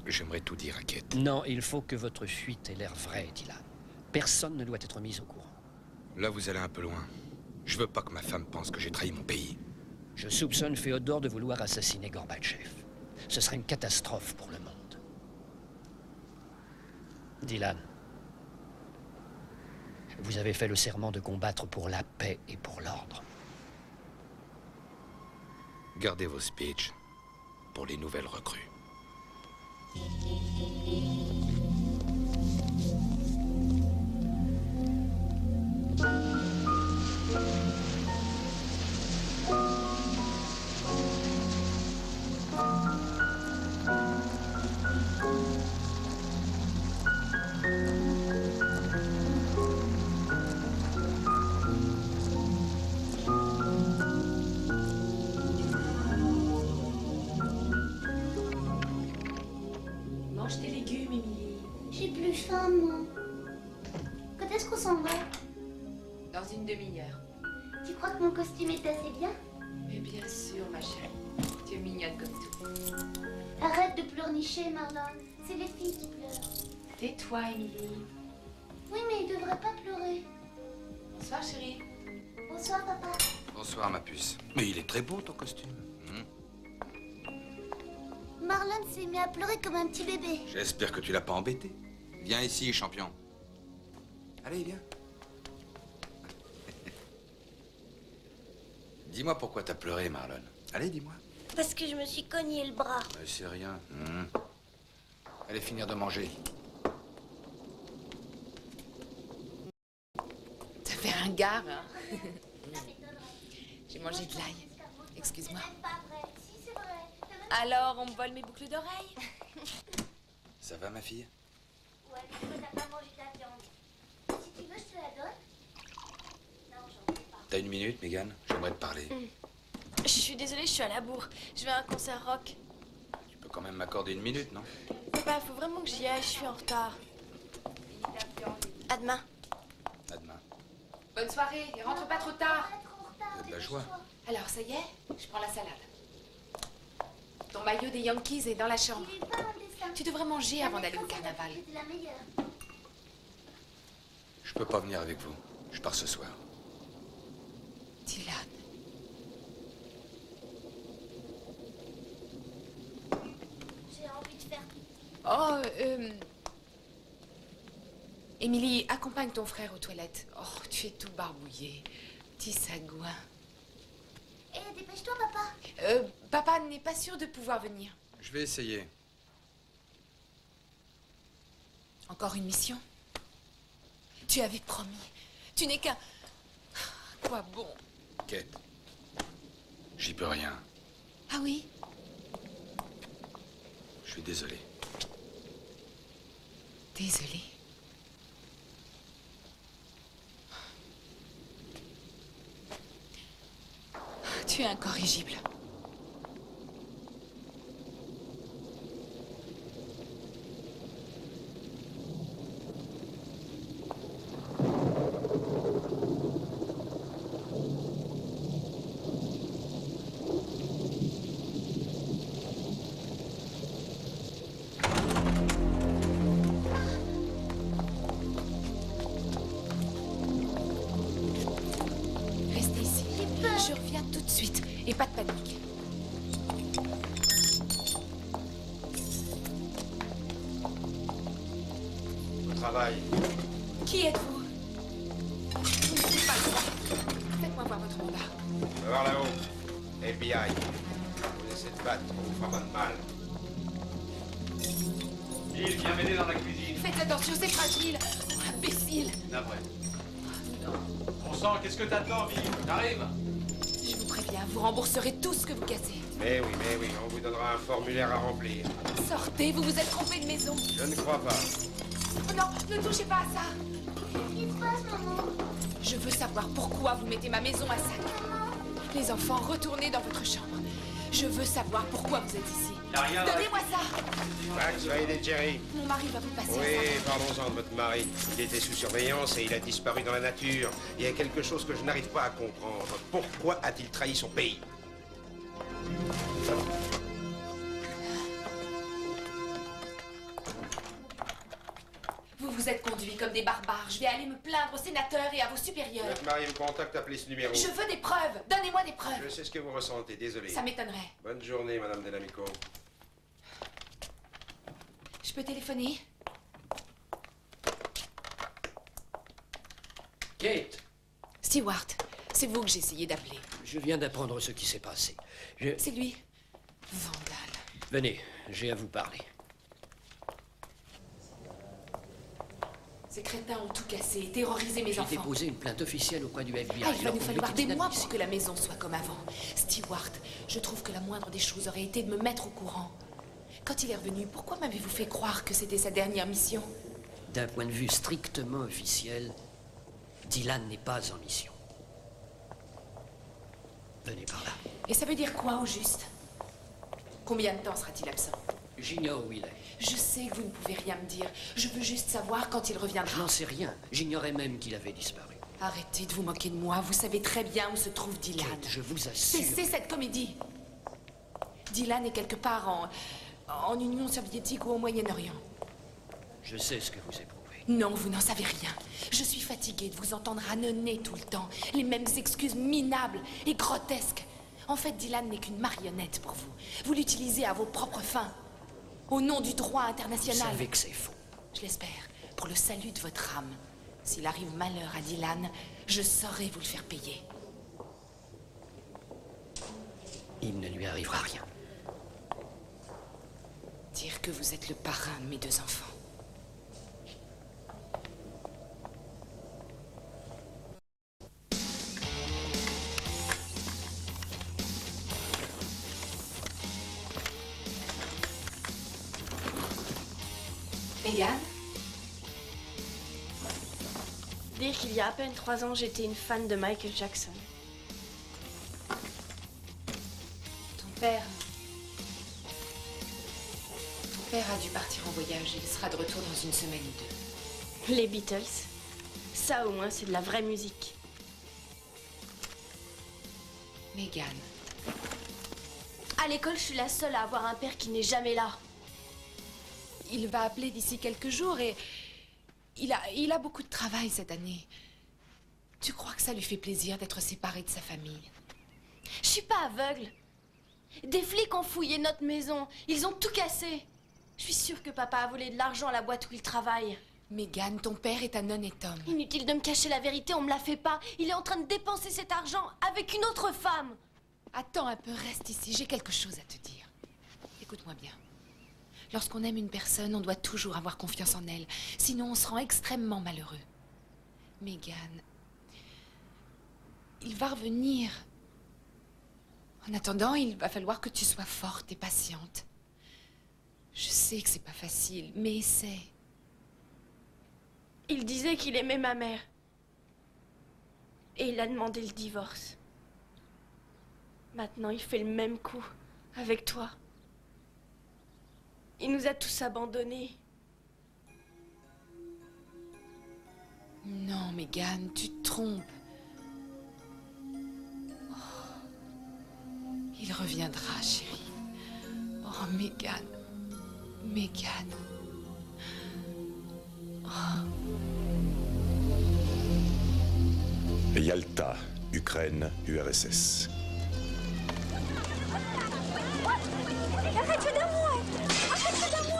j'aimerais tout dire à Kate. Non, il faut que votre fuite ait l'air vraie, Dylan. Personne ne doit être mis au courant. Là, vous allez un peu loin. Je veux pas que ma femme pense que j'ai trahi mon pays. Je soupçonne Féodor de vouloir assassiner Gorbatchev. Ce serait une catastrophe pour le monde. Dylan, vous avez fait le serment de combattre pour la paix et pour l'ordre. Gardez vos speeches pour les nouvelles recrues. Mange tes légumes, Émilie. J'ai plus faim, moi. Quand est-ce qu'on s'en va? Dans 1 demi-heure. Tu crois que mon costume est assez bien? Mais bien sûr, ma chérie. Tu es mignonne comme tout. Arrête de pleurnicher, Marlon. C'est les filles qui pleurent. Tais-toi, Émilie. Oui, mais ils devraient pas pleurer. Bonsoir, chérie. Bonsoir, papa. Bonsoir, ma puce. Mais il est très beau, ton costume. Marlon s'est mis à pleurer comme un petit bébé. J'espère que tu l'as pas embêté. Viens ici, champion. Allez, viens. Dis-moi pourquoi t'as pleuré, Marlon. Allez, dis-moi. Parce que je me suis cogné le bras. C'est rien. Allez finir de manger. Ça fait un gars, hein. J'ai mangé de l'ail. Excuse-moi. Alors, on me vole mes boucles d'oreilles? Ça va, ma fille? Ouais, mais toi, t'as pas mangé ta viande. Si tu veux, je te la donne. Non, j'en veux pas. T'as 1 minute, Megan? J'aimerais te parler. Je suis désolée, je suis à la bourre. Je vais à un concert rock. Tu peux quand même m'accorder 1 minute, non? C'est pas, faut vraiment que j'y aille, je suis en retard. À demain. À demain. Bonne soirée, et rentre pas trop tard. Il y a de la joie. Alors, ça y est, je prends la salade. Ton maillot des Yankees est dans la chambre. Il est pas un dessin Tu devrais manger avant d'aller au carnaval. C'était la meilleure. Je peux pas venir avec vous. Je pars ce soir. Dylan. J'ai envie de faire... Oh, Émilie, accompagne ton frère aux toilettes. Oh, tu es tout barbouillé. Petit sagouin. Eh, dépêche-toi, papa. Papa n'est pas sûr de pouvoir venir. Je vais essayer. Encore une mission? Tu avais promis. Tu n'es qu'un... Quoi bon? Kate, j'y peux rien. Ah oui? Je suis désolé. Désolée. Tu es incorrigible. Restez ici. Je reviens tout de suite. Et pas de panique. Au travail. Qui êtes-vous? Vous ne pouvez pas le voir. Faites-moi voir votre mandat. Va voir là-haut. FBI. Vous essayez de battre, on vous fera pas de mal. Bill, viens m'aider dans la cuisine. Faites attention, c'est fragile. Oh, imbécile. Navré. Bon sang, qu'est-ce que t'attends, Bill? T'arrives? Je vous préviens, vous rembourserez tout ce que vous cassez. Mais oui, on vous donnera un formulaire à remplir. Sortez, vous vous êtes trompé de maison. Je ne crois pas. Oh non, ne touchez pas à ça. Qu'est-ce qui se passe, maman? Je veux savoir pourquoi vous mettez ma maison à sac. Les enfants, retournez dans votre chambre. Je veux savoir pourquoi vous êtes ici. Y a rien dans la- Donnez-moi ça. Max, va aider Jerry. Mon mari va vous passer Oui, à ça. parlons-en de votre mari. Il était sous surveillance et il a disparu dans la nature. Il y a quelque chose que je n'arrive pas à comprendre. Pourquoi a-t-il trahi son pays? Vous vous êtes conduits comme des barbares. Je vais aller me plaindre au sénateur et à vos supérieurs. Votre mari vous contacte, appelez ce numéro. Je veux des preuves. Donnez-moi des preuves. Je sais ce que vous ressentez, désolé. Ça m'étonnerait. Bonne journée, Madame Delamico. Je peux téléphoner? Kate, Stewart, c'est vous que j'ai essayé d'appeler. je viens d'apprendre ce qui s'est passé. C'est lui. Vandale. Venez, j'ai à vous parler. Ces crétins ont tout cassé et terrorisé mes J'ai enfants. déposé une plainte officielle auprès du FBI. Ah, il va alors nous qu'on falloir veut des qu'il mois dynamite pour que la maison soit comme avant. Stewart, je trouve que la moindre des choses aurait été de me mettre au courant. Quand il est revenu, pourquoi m'avez-vous fait croire que c'était sa dernière mission? D'un point de vue strictement officiel, Dylan n'est pas en mission. Venez par là. Et ça veut dire quoi au juste? Combien de temps sera-t-il absent? J'ignore où il est. Je sais que vous ne pouvez rien me dire. Je veux juste savoir quand il Je reviendra. n'en sais rien. J'ignorais même qu'il avait disparu. Arrêtez de vous moquer de moi. Vous savez très bien où se trouve Dylan. Kate, je vous assure. Cessez cette comédie. Dylan est quelque part en Union soviétique ou au Moyen-Orient. Je sais ce que vous éprouvez. Non, vous n'en savez rien. Je suis fatiguée de vous entendre ânonner tout le temps. Les mêmes excuses minables et grotesques. En fait, Dylan n'est qu'une marionnette pour vous. Vous l'utilisez à vos propres fins. Au nom du droit Vous international. savez que c'est faux. Je l'espère. Pour le salut de votre âme. S'il arrive malheur à Dylan, je saurai vous le faire payer. Il ne lui arrivera rien. Dire que vous êtes le parrain de mes deux enfants. Megan? Dire qu'il y a à peine 3 ans, j'étais une fan de Michael Jackson. Ton père a dû partir en voyage. Il sera de retour dans une semaine ou deux. Les Beatles. Ça, au moins, c'est de la vraie musique. Megan. À l'école, je suis la seule à avoir un père qui n'est jamais là. Il va appeler d'ici quelques jours et il a beaucoup de travail cette année. Tu crois que ça lui fait plaisir d'être séparé de sa famille? Je suis pas aveugle. Des flics ont fouillé notre maison. Ils ont tout cassé. Je suis sûre que papa a volé de l'argent à la boîte où il travaille. Megan, ton père est un honnête homme. Inutile de me cacher la vérité, on me la fait pas. Il est en train de dépenser cet argent avec une autre femme. Attends un peu, reste ici, j'ai quelque chose à te dire. Écoute-moi bien. Lorsqu'on aime une personne, on doit toujours avoir confiance en elle. Sinon, on se rend extrêmement malheureux. Megan, il va revenir. En attendant, il va falloir que tu sois forte et patiente. Je sais que c'est pas facile, mais essaie. Il disait qu'il aimait ma mère. Et il a demandé le divorce. Maintenant, il fait le même coup avec toi. Il nous a tous abandonnés. Non, Megan, tu te trompes. Il reviendra, chérie. Oh, Megan. Megan. Yalta, Ukraine, URSS. Arrête-toi de moi! Arrête-toi de moi!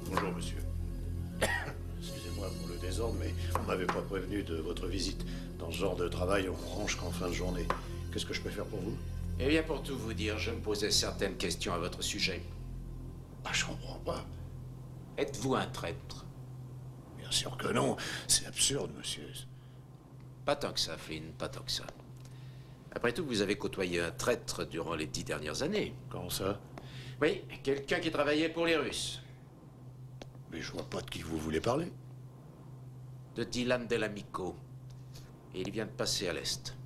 Bonjour, monsieur. Excusez-moi pour le désordre, mais on m'avait pas prévenu de votre visite. Dans ce genre de travail, on range qu'en fin de journée. Qu'est-ce que je peux faire pour vous? Eh bien, pour tout vous dire, je me posais certaines questions à votre sujet. Ah, je comprends pas. Êtes-vous un traître? Bien sûr que non. C'est absurde, monsieur. Pas tant que ça, Flynn, pas tant que ça. Après tout, vous avez côtoyé un traître durant les 10 dernières années. Comment ça? Oui, quelqu'un qui travaillait pour les Russes. Mais je vois pas de qui vous voulez parler. De Dylan Delamico. Et il vient de passer à l'Est.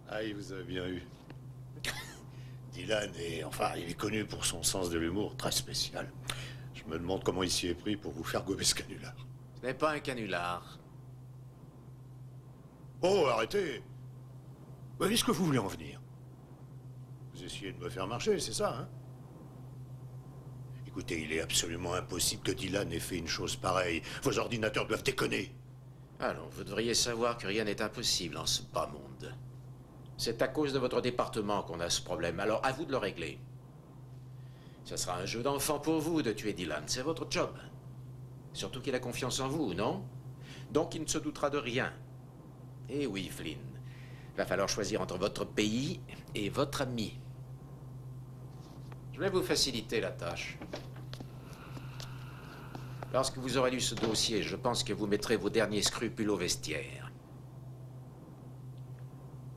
Ah, il vous a bien eu. Dylan est... Enfin, il est connu pour son sens de l'humour très spécial. Je me demande comment il s'y est pris pour vous faire gober ce canular. Ce n'est pas un canular. Oh, arrêtez! Où est-ce que vous voulez en venir? Vous essayez de me faire marcher, c'est ça, hein? Écoutez, il est absolument impossible que Dylan ait fait une chose pareille. Vos ordinateurs doivent déconner. Alors, vous devriez savoir que rien n'est impossible en ce bas monde. C'est à cause de votre département qu'on a ce problème, alors à vous de le régler. Ce sera un jeu d'enfant pour vous de tuer Dylan, c'est votre job. Surtout qu'il a confiance en vous, non? Donc il ne se doutera de rien. Eh oui, Flynn. Va falloir choisir entre votre pays et votre ami. Je vais vous faciliter la tâche. Lorsque vous aurez lu ce dossier, je pense que vous mettrez vos derniers scrupules au vestiaire.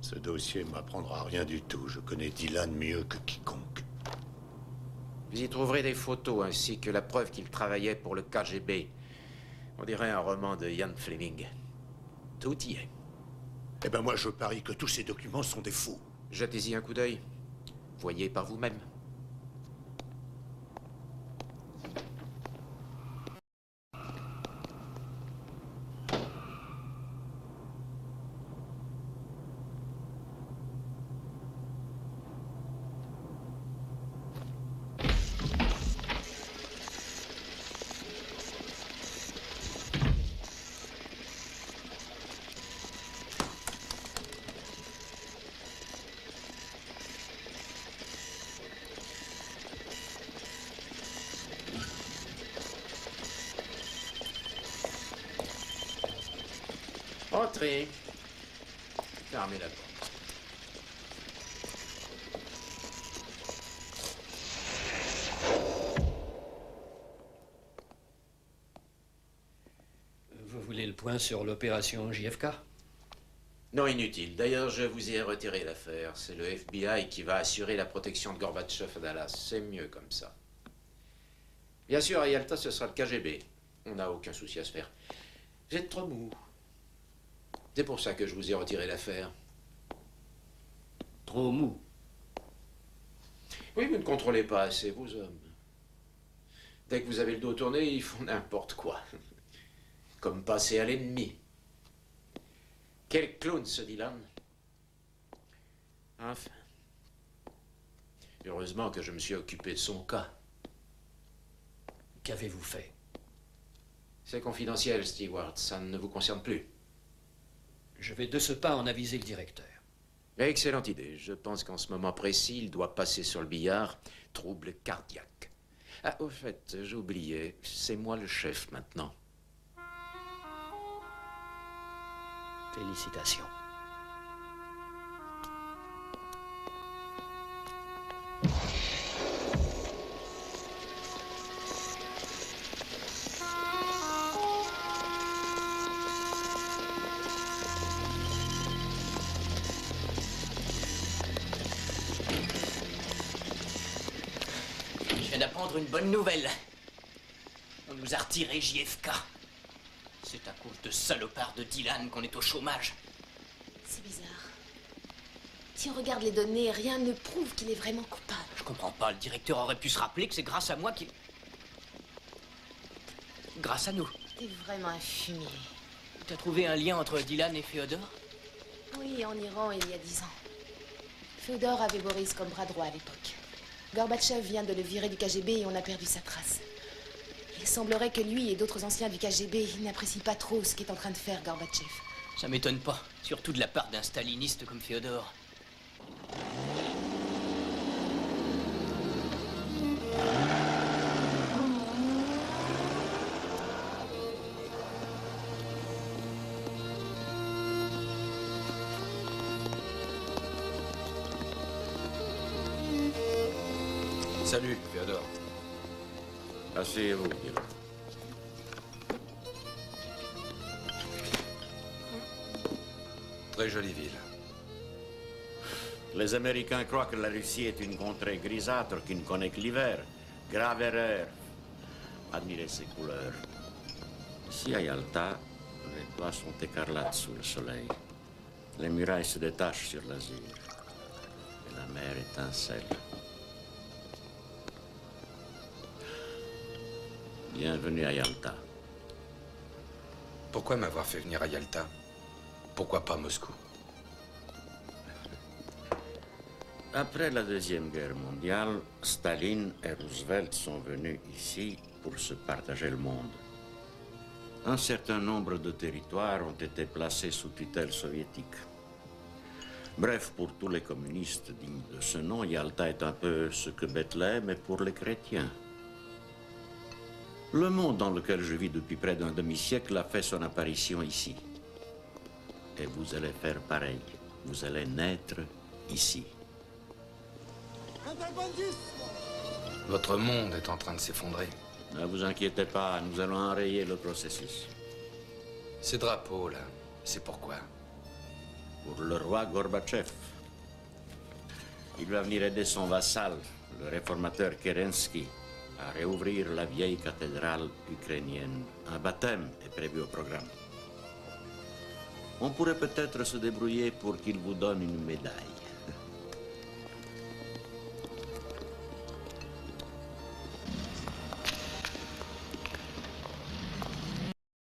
Ce dossier ne m'apprendra rien du tout. Je connais Dylan mieux que quiconque. Vous y trouverez des photos ainsi que la preuve qu'il travaillait pour le KGB. On dirait un roman de Ian Fleming. Tout y est. Eh ben moi, je parie que tous ces documents sont des faux. Jetez-y un coup d'œil. Voyez par vous-même. Entrez. Fermez la porte. point sur l'opération JFK? Non, inutile. D'ailleurs, je vous ai retiré l'affaire. C'est le FBI qui va assurer la protection de Gorbatchev à Dallas. C'est mieux comme ça. Bien sûr, à Yalta, ce sera le KGB. On n'a aucun souci à se faire. Vous êtes trop mou. C'est pour ça que je vous ai retiré l'affaire. Trop mou. Oui, vous ne contrôlez pas assez vos hommes. Dès que vous avez le dos tourné, ils font n'importe quoi. Comme passer à l'ennemi. Quel clown, ce Dylan. Enfin. Heureusement que je me suis occupé de son cas. Qu'avez-vous fait? C'est confidentiel, Stewart. Ça ne vous concerne plus. Je vais de ce pas en aviser le directeur. Excellente idée. Je pense qu'en ce moment précis, il doit passer sur le billard. Trouble cardiaque. Ah, au fait, j'oubliais. C'est moi le chef maintenant. Félicitations. Je viens d'apprendre une bonne nouvelle. On nous a retiré JFK. C'est à cause de salopards de Dylan qu'on est au chômage. C'est bizarre. Si on regarde les données, rien ne prouve qu'il est vraiment coupable. Je comprends pas. Le directeur aurait pu se rappeler que c'est grâce à moi qu'il... Grâce à nous. T'es vraiment un fumier. T'as trouvé un lien entre Dylan et Féodor? Oui, en Iran, il y a 10 ans. Féodor avait Boris comme bras droit à l'époque. Gorbatchev vient de le virer du KGB et on a perdu sa trace. Il semblerait que lui et d'autres anciens du KGB n'apprécient pas trop ce qu'est en train de faire Gorbatchev. Ça m'étonne pas, surtout de la part d'un staliniste comme Féodor. Salut, Féodor. Asseyez-vous, Dylan. Très jolie ville. Les Américains croient que la Russie est une contrée grisâtre qui ne connaît que l'hiver. Grave erreur. Admirez ses couleurs. Ici, à Yalta, les toits sont écarlates sous le soleil. Les murailles se détachent sur l'azur. Et la mer étincelle. Bienvenue à Yalta. Pourquoi m'avoir fait venir à Yalta? Pourquoi pas Moscou? Après la Deuxième Guerre mondiale, Staline et Roosevelt sont venus ici pour se partager le monde. Un certain nombre de territoires ont été placés sous tutelle soviétique. Bref, pour tous les communistes dignes de ce nom, Yalta est un peu ce que Bethléem est pour les chrétiens. Le monde dans lequel je vis depuis près d'un demi-siècle a fait son apparition ici. Et vous allez faire pareil. Vous allez naître ici. Votre monde est en train de s'effondrer. Ne vous inquiétez pas, nous allons enrayer le processus. Ces drapeaux, là, c'est pourquoi? Pour le roi Gorbatchev. Il va venir aider son vassal, le réformateur Kerensky, à réouvrir la vieille cathédrale ukrainienne. Un baptême est prévu au programme. On pourrait peut-être se débrouiller pour qu'il vous donne une médaille.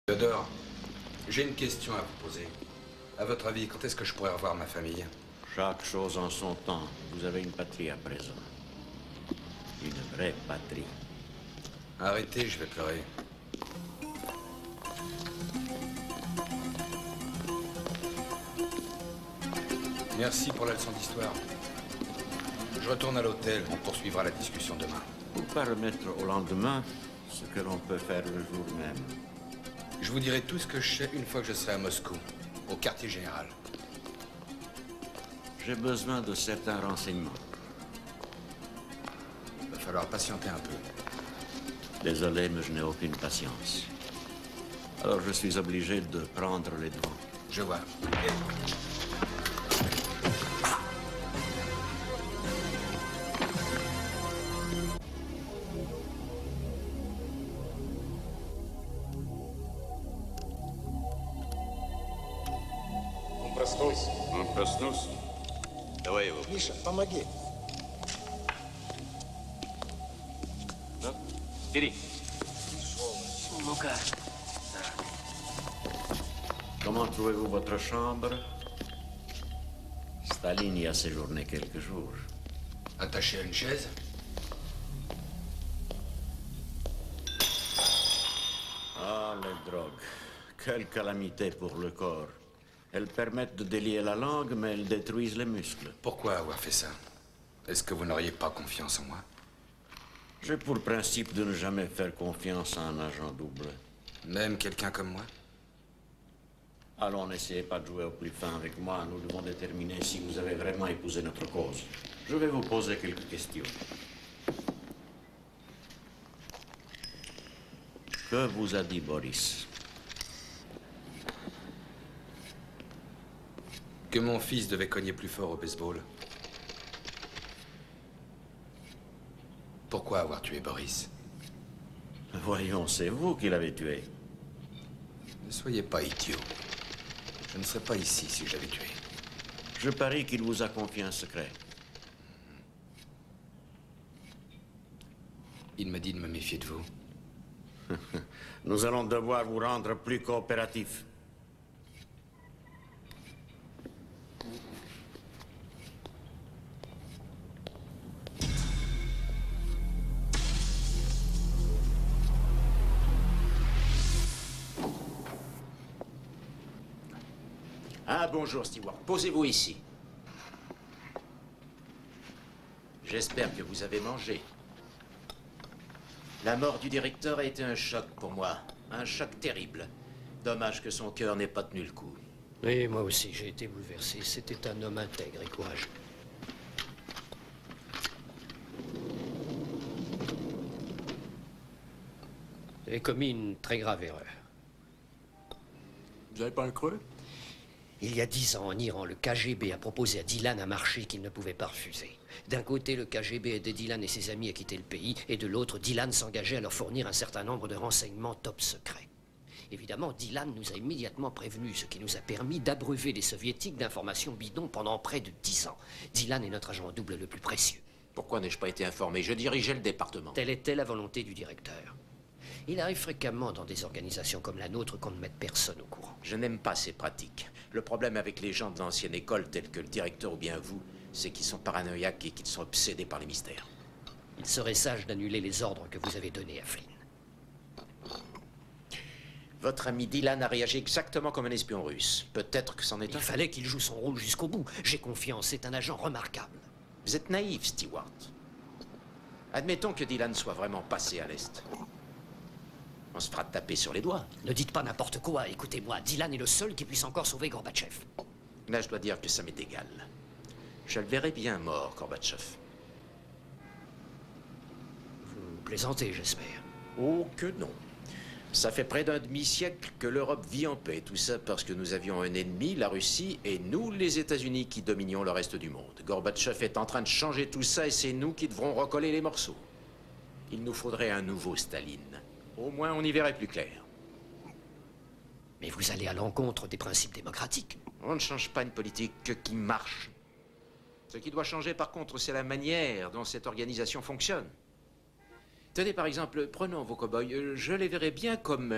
Féodor, j'ai une question à vous poser. À votre avis, quand est-ce que je pourrais revoir ma famille? Chaque chose en son temps. Vous avez une patrie à présent. Une vraie patrie. Arrêtez, je vais pleurer. Merci pour la leçon d'histoire. Je retourne à l'hôtel, on poursuivra la discussion demain. Pourquoi remettre au lendemain ce que l'on peut faire le jour même? Je vous dirai tout ce que je sais une fois que je serai à Moscou, au quartier général. J'ai besoin de certains renseignements. Il va falloir patienter un peu. Désolé, mais je n'ai aucune patience. Alors je suis obligé de prendre les devants. Je vois. Он проснулся. Он проснулся? Давай его. Миша, помоги. Ну, бери. Ну-ка. Comment trouvez-vous votre chambre? Staline y a séjourné quelques jours. Attaché à une chaise? Ah, les drogues. Quelle calamité pour le corps. Elles permettent de délier la langue, mais elles détruisent les muscles. Pourquoi avoir fait ça? Est-ce que vous n'auriez pas confiance en moi? J'ai pour principe de ne jamais faire confiance à un agent double. Même quelqu'un comme moi? Allons, n'essayez pas de jouer au plus fin avec moi. Nous devons déterminer si vous avez vraiment épousé notre cause. Je vais vous poser quelques questions. Que vous a dit Boris? Que mon fils devait cogner plus fort au baseball. Pourquoi avoir tué Boris? Voyons, c'est vous qui l'avez tué. Ne soyez pas idiot. Je ne serais pas ici si je l'avais tué. Je parie qu'il vous a confié un secret. Il m'a dit de me méfier de vous. Nous allons devoir vous rendre plus coopératif. Ah, bonjour, Stewart. Posez-vous ici. J'espère que vous avez mangé. La mort du directeur a été un choc pour moi. Un choc terrible. Dommage que son cœur n'ait pas tenu le coup. Oui, moi aussi, j'ai été bouleversé. C'était un homme intègre et courageux. Vous avez commis une très grave erreur. Vous n'avez pas un creux? Il y a 10 ans, en Iran, le KGB a proposé à Dylan un marché qu'il ne pouvait pas refuser. D'un côté, le KGB aidait Dylan et ses amis à quitter le pays, et de l'autre, Dylan s'engageait à leur fournir un certain nombre de renseignements top secrets. Évidemment, Dylan nous a immédiatement prévenus, ce qui nous a permis d'abreuver les soviétiques d'informations bidons pendant près de 10 ans. Dylan est notre agent double le plus précieux. Pourquoi n'ai-je pas été informé? Je dirigeais le département. Telle était la volonté du directeur. Il arrive fréquemment dans des organisations comme la nôtre qu'on ne mette personne au courant. Je n'aime pas ces pratiques. Le problème avec les gens de l'ancienne école, tels que le directeur ou bien vous, c'est qu'ils sont paranoïaques et qu'ils sont obsédés par les mystères. Il serait sage d'annuler les ordres que vous avez donnés à Flynn. Votre ami Dylan a réagi exactement comme un espion russe. Peut-être que c'en est un. Il fallait qu'il joue son rôle jusqu'au bout. J'ai confiance, c'est un agent remarquable. Vous êtes naïf, Stewart. Admettons que Dylan soit vraiment passé à l'Est. On se fera taper sur les doigts. Ne dites pas n'importe quoi, écoutez-moi. Dylan est le seul qui puisse encore sauver Gorbatchev. Là, je dois dire que ça m'est égal. Je le verrai bien mort, Gorbatchev. Vous plaisantez, j'espère. Oh que non. Ça fait près d'un demi-siècle que l'Europe vit en paix. Tout ça parce que nous avions un ennemi, la Russie, et nous, les États-Unis, qui dominions le reste du monde. Gorbatchev est en train de changer tout ça et c'est nous qui devrons recoller les morceaux. Il nous faudrait un nouveau Staline. Au moins, on y verrait plus clair. Mais vous allez à l'encontre des principes démocratiques. On ne change pas une politique qui marche. Ce qui doit changer, par contre, c'est la manière dont cette organisation fonctionne. Tenez, par exemple, prenons vos cow-boys. Je les verrais bien comme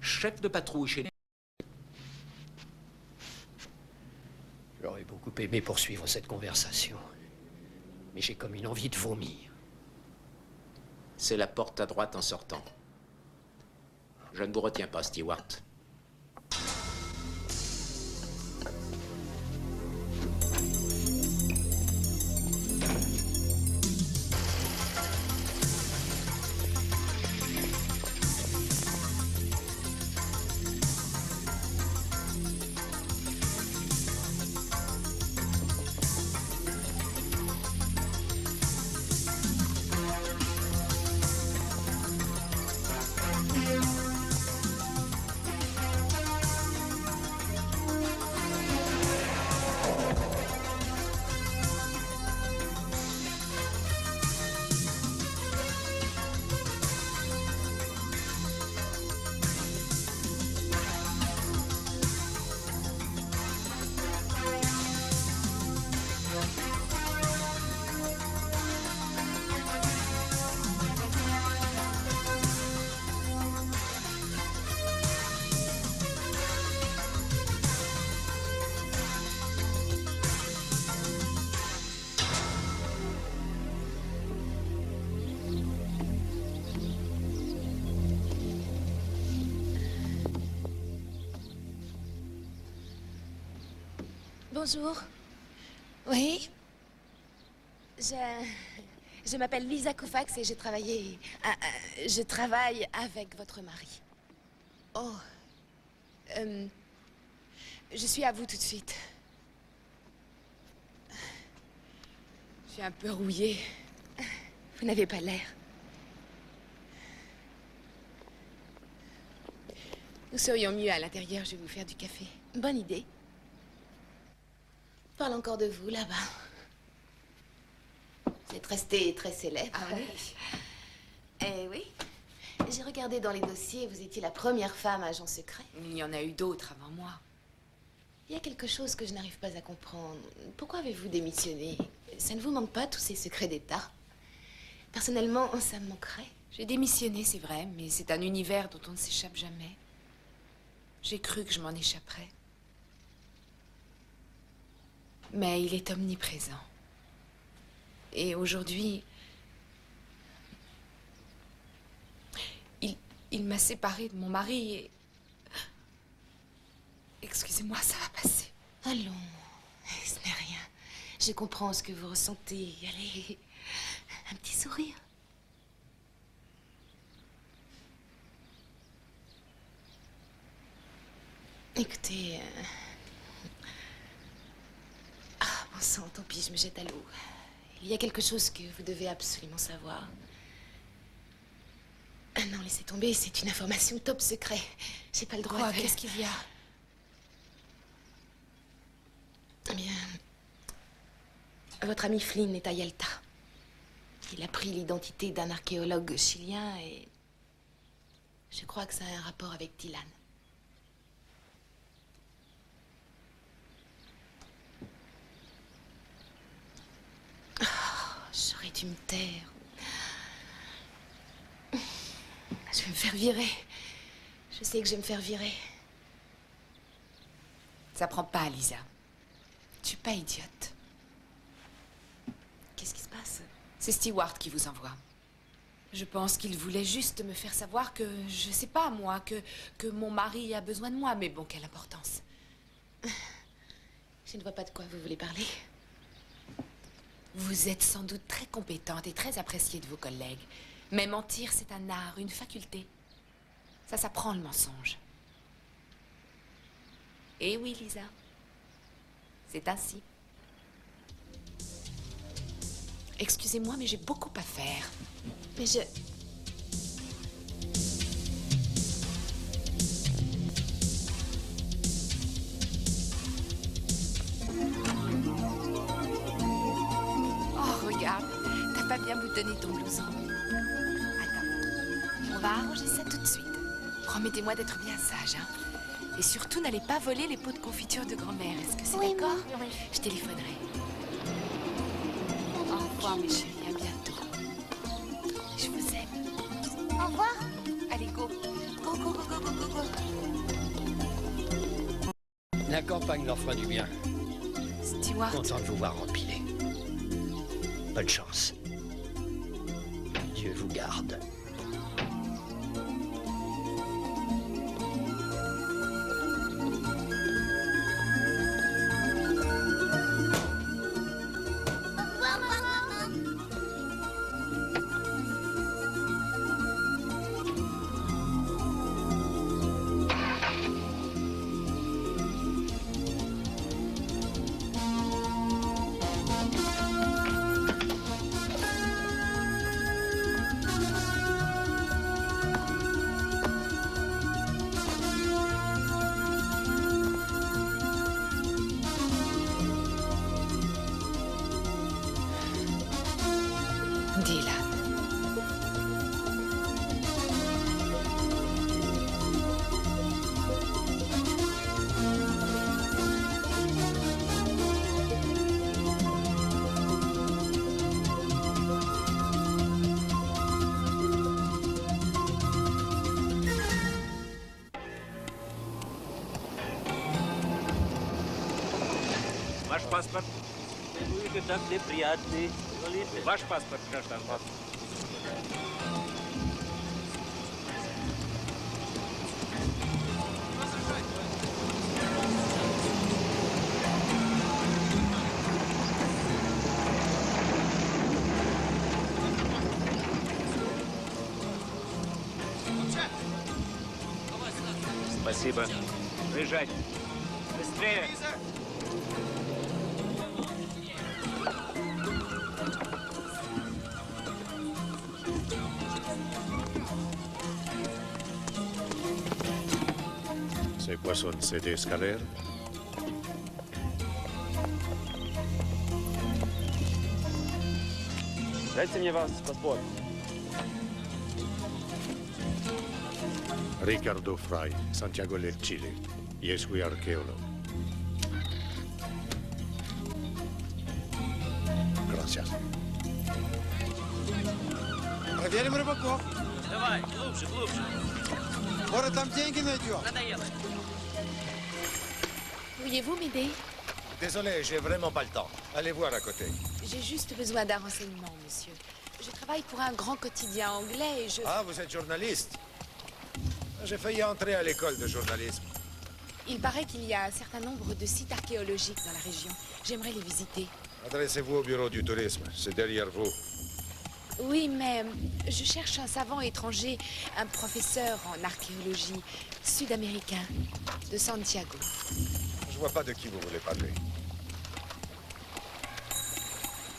chefs de patrouille chez les... J'aurais beaucoup aimé poursuivre cette conversation. Mais j'ai comme une envie de vomir. C'est la porte à droite en sortant. Je ne vous retiens pas, Stewart. Bonjour. Oui. Je m'appelle Lisa Koufax et je travaille avec votre mari. Oh. Je suis à vous tout de suite. Je suis un peu rouillée. Vous n'avez pas l'air. Nous serions mieux à l'intérieur, je vais vous faire du café. Bonne idée. Je parle encore de vous, là-bas. Vous êtes restée très célèbre. Ah oui? Eh oui. J'ai regardé dans les dossiers, vous étiez la première femme agent secret. Il y en a eu d'autres avant moi. Il y a quelque chose que je n'arrive pas à comprendre. Pourquoi avez-vous démissionné? Ça ne vous manque pas, tous ces secrets d'État? Personnellement, ça me manquerait. J'ai démissionné, c'est vrai, mais c'est un univers dont on ne s'échappe jamais. J'ai cru que je m'en échapperais. Mais il est omniprésent. Et aujourd'hui, il m'a séparée de mon mari et... Excusez-moi, ça va passer. Allons, ce n'est rien. Je comprends ce que vous ressentez. Allez, un petit sourire. Écoutez... Ah, bon sang, tant pis, je me jette à l'eau. Il y a quelque chose que vous devez absolument savoir. Ah non, laissez tomber, c'est une information top secret. J'ai pas le droit Quoi? de... Qu'est-ce qu'il y a? Eh bien... Votre ami Flynn est à Yalta. Il a pris l'identité d'un archéologue chilien et... Je crois que ça a un rapport avec Dylan. Oh, j'aurais dû me taire. Je vais me faire virer. Je sais que je vais me faire virer. Ça prend pas, Lisa. Tu es pas idiote. Qu'est-ce qui se passe? C'est Stewart qui vous envoie. Je pense qu'il voulait juste me faire savoir que, je sais pas moi, que mon mari a besoin de moi, mais bon, quelle importance. Je ne vois pas de quoi vous voulez parler. Vous êtes sans doute très compétente et très appréciée de vos collègues. Mais mentir, c'est un art, une faculté. Ça s'apprend le mensonge. Eh oui, Lisa. C'est ainsi. Excusez-moi, mais j'ai beaucoup à faire. Mais je... Oh, regarde, t'as pas bien boutonné ton blouson. Attends, on va arranger ça tout de suite. Promettez-moi d'être bien sage, hein. Et surtout, n'allez pas voler les pots de confiture de grand-mère. Est-ce que c'est d'accord? Oui. Je téléphonerai. Au revoir, mes chéris, à bientôt. Je vous aime. Au revoir. Allez, go. Go, go, go, go, go, go, go. La campagne leur fera du bien. Stewart. Content de vous voir empiler. Bonne chance. Dieu vous garde. Dylan. Ваш паспорт. Вы так неприятный. Ваш паспорт, гражданка. Спасибо. Выезжать. Быстрее. C'est quoi ça, une CD scalaire? Дайте мне вас паспорт. Ricardo Fry, Santiago del Chile. Yes, we are arqueólogo. Gracias. Проверим рыбаков. Давай, глубже, глубже. Может, там деньги найдем. Надоело. Pourriez-vous m'aider? Désolé, j'ai vraiment pas le temps. Allez voir à côté. J'ai juste besoin d'un renseignement, monsieur. Je travaille pour un grand quotidien anglais et je... Ah, vous êtes journaliste? J'ai failli entrer à l'école de journalisme. Il paraît qu'il y a un certain nombre de sites archéologiques dans la région. J'aimerais les visiter. Adressez-vous au bureau du tourisme. C'est derrière vous. Oui, mais je cherche un savant étranger, un professeur en archéologie sud-américain de Santiago. Je vois pas de qui vous voulez parler.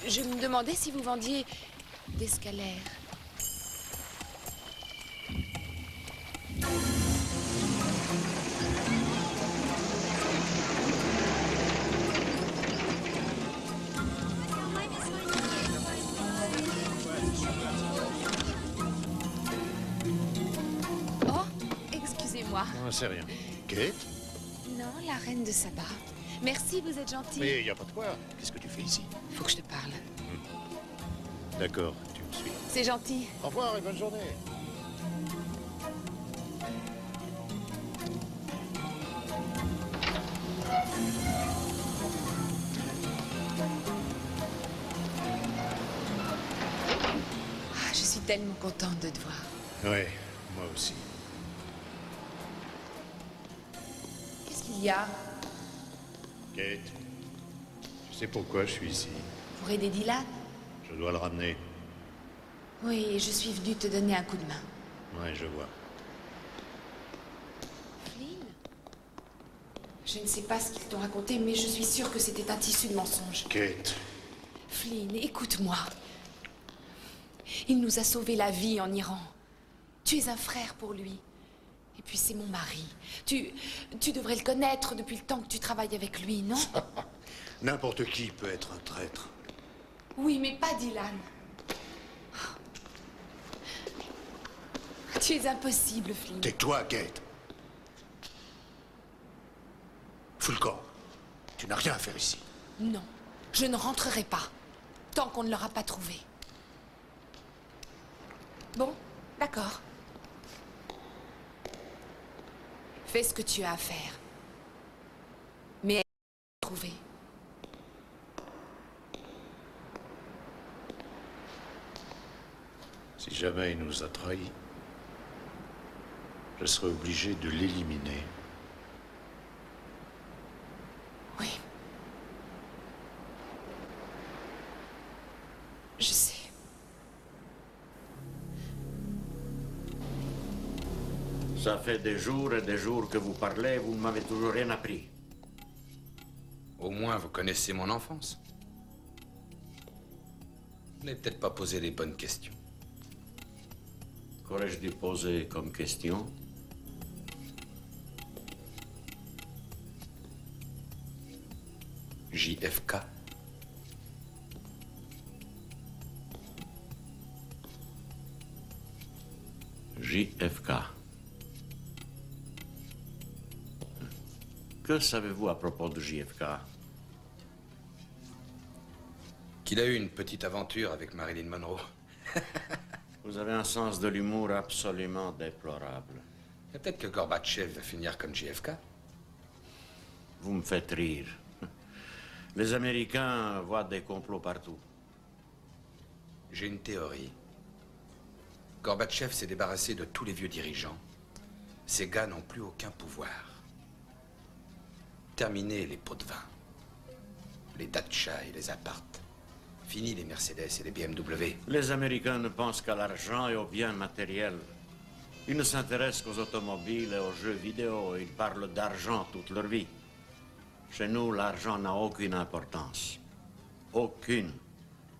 Je me demandais si vous vendiez des scalaires. Oh, excusez-moi. Non, c'est rien. Kate? Non, la reine de Saba. Merci, vous êtes gentil. Mais il n'y a pas de quoi. Qu'est-ce que tu fais ici? Faut que je te parle. D'accord, tu me suis. C'est gentil. Au revoir et bonne journée. Ah, je suis tellement contente de te voir. Ouais, moi aussi. Qu'est-ce qu'il y a? Kate, tu sais pourquoi je suis ici? Pour aider Dylan? Je dois le ramener. Oui, et je suis venue te donner un coup de main. Ouais, je vois. Flynn? Je ne sais pas ce qu'ils t'ont raconté, mais je suis sûre que c'était un tissu de mensonges. Kate. Flynn, écoute-moi. Il nous a sauvé la vie en Iran. Tu es un frère pour lui. Et puis c'est mon mari. Tu devrais le connaître depuis le temps que tu travailles avec lui, non? N'importe qui peut être un traître. Oui, mais pas Dylan. Tu es impossible, Flynn. Tais-toi, Kate. Fous le corps. Tu n'as rien à faire ici. Non, je ne rentrerai pas tant qu'on ne l'aura pas trouvé. Bon, d'accord. Fais ce que tu as à faire. Mais trouver. Si jamais il nous a trahis, je serai obligé de l'éliminer. Oui. Je sais. Ça fait des jours et des jours que vous parlez, vous ne m'avez toujours rien appris. Au moins, vous connaissez mon enfance. Vous n'avez peut-être pas posé les bonnes questions. Qu'aurais-je dû poser comme question? JFK. JFK. Que savez-vous à propos de JFK? Qu'il a eu une petite aventure avec Marilyn Monroe. Vous avez un sens de l'humour absolument déplorable. Et peut-être que Gorbatchev va finir comme JFK. Vous me faites rire. Les Américains voient des complots partout. J'ai une théorie. Gorbatchev s'est débarrassé de tous les vieux dirigeants. Ces gars n'ont plus aucun pouvoir. Terminé les pots de vin, les Dacia et les appartes. Fini les Mercedes et les BMW. Les Américains ne pensent qu'à l'argent et aux biens matériels. Ils ne s'intéressent qu'aux automobiles et aux jeux vidéo. Ils parlent d'argent toute leur vie. Chez nous, l'argent n'a aucune importance. Aucune.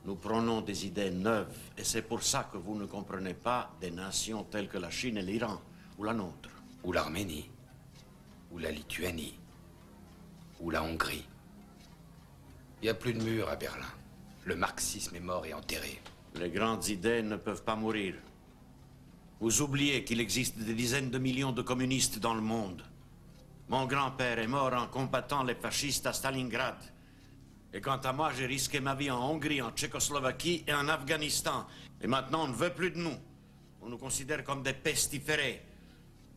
Nous prenons des idées neuves. Et c'est pour ça que vous ne comprenez pas des nations telles que la Chine et l'Iran, ou la nôtre. Ou l'Arménie. Ou la Lituanie. Ou la Hongrie. Il n'y a plus de mur à Berlin. Le marxisme est mort et enterré. Les grandes idées ne peuvent pas mourir. Vous oubliez qu'il existe des dizaines de millions de communistes dans le monde. Mon grand-père est mort en combattant les fascistes à Stalingrad. Et quant à moi, j'ai risqué ma vie en Hongrie, en Tchécoslovaquie et en Afghanistan. Et maintenant, on ne veut plus de nous. On nous considère comme des pestiférés.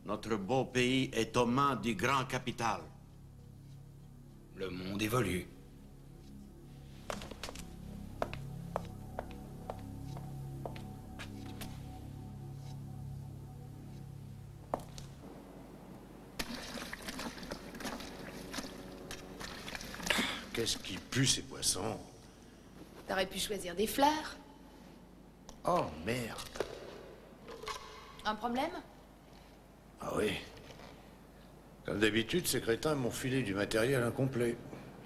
Notre beau pays est aux mains du grand capital. Le monde évolue. Qu'est-ce qui pue, ces poissons? T'aurais pu choisir des fleurs. Oh, merde. Un problème? Ah oui. Comme d'habitude, ces crétins m'ont filé du matériel incomplet.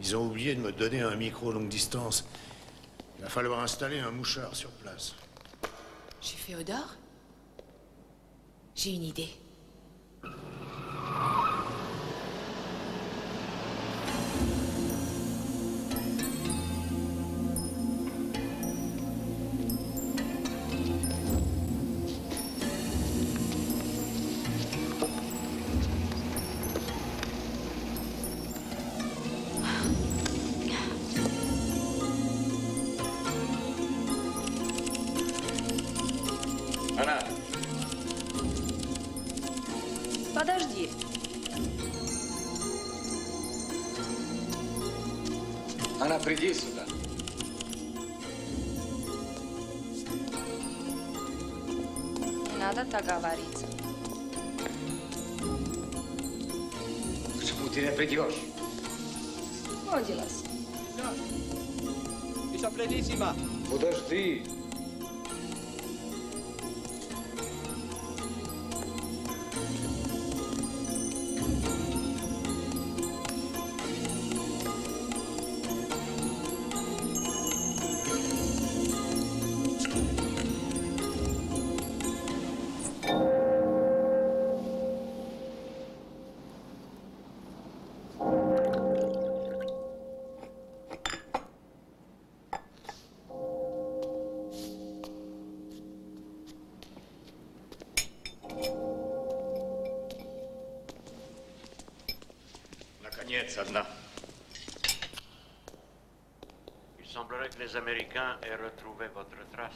Ils ont oublié de me donner un micro longue distance. Il va falloir installer un mouchard sur place. Chez Féodor? J'ai une idée. Anna. Подожди. Anna, приди сюда. Не надо так говорить. Почему ты не придешь? Молодец. Висоплетиссимо. Подожди. Наконец, одна. Il semblerait que les Américains aient retrouvé votre trace.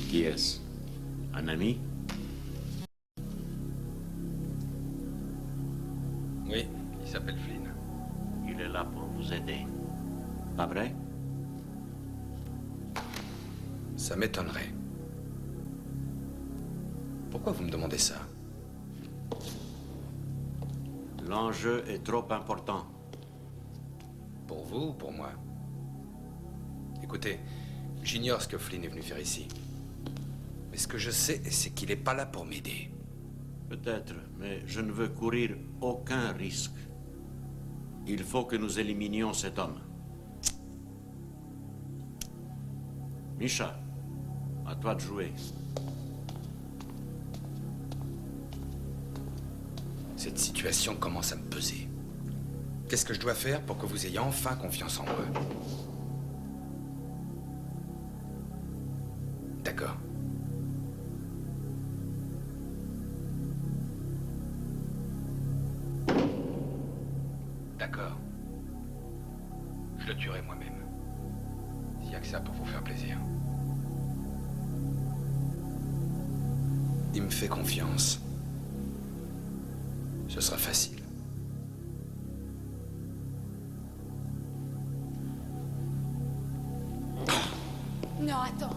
Qui est-ce? Un ami? Oui, il s'appelle Flynn. Il est là pour vous aider. Pas vrai? Ça m'étonnerait. Pourquoi vous me demandez ça? L'enjeu est trop important. Pour vous ou pour moi? Écoutez, j'ignore ce que Flynn est venu faire ici. Mais ce que je sais, c'est qu'il n'est pas là pour m'aider. Peut-être, mais je ne veux courir aucun risque. Il faut que nous éliminions cet homme. Misha, à toi de jouer. Cette situation commence à me peser. Qu'est-ce que je dois faire pour que vous ayez enfin confiance en moi? D'accord. D'accord. Je le tuerai moi-même. S'il n'y a que ça pour vous faire plaisir. Il me fait confiance. Ce sera facile. Non, attends.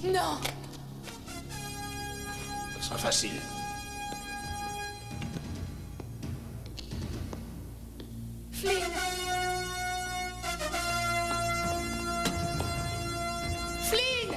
Non. Ce sera facile. Flynn! Flynn!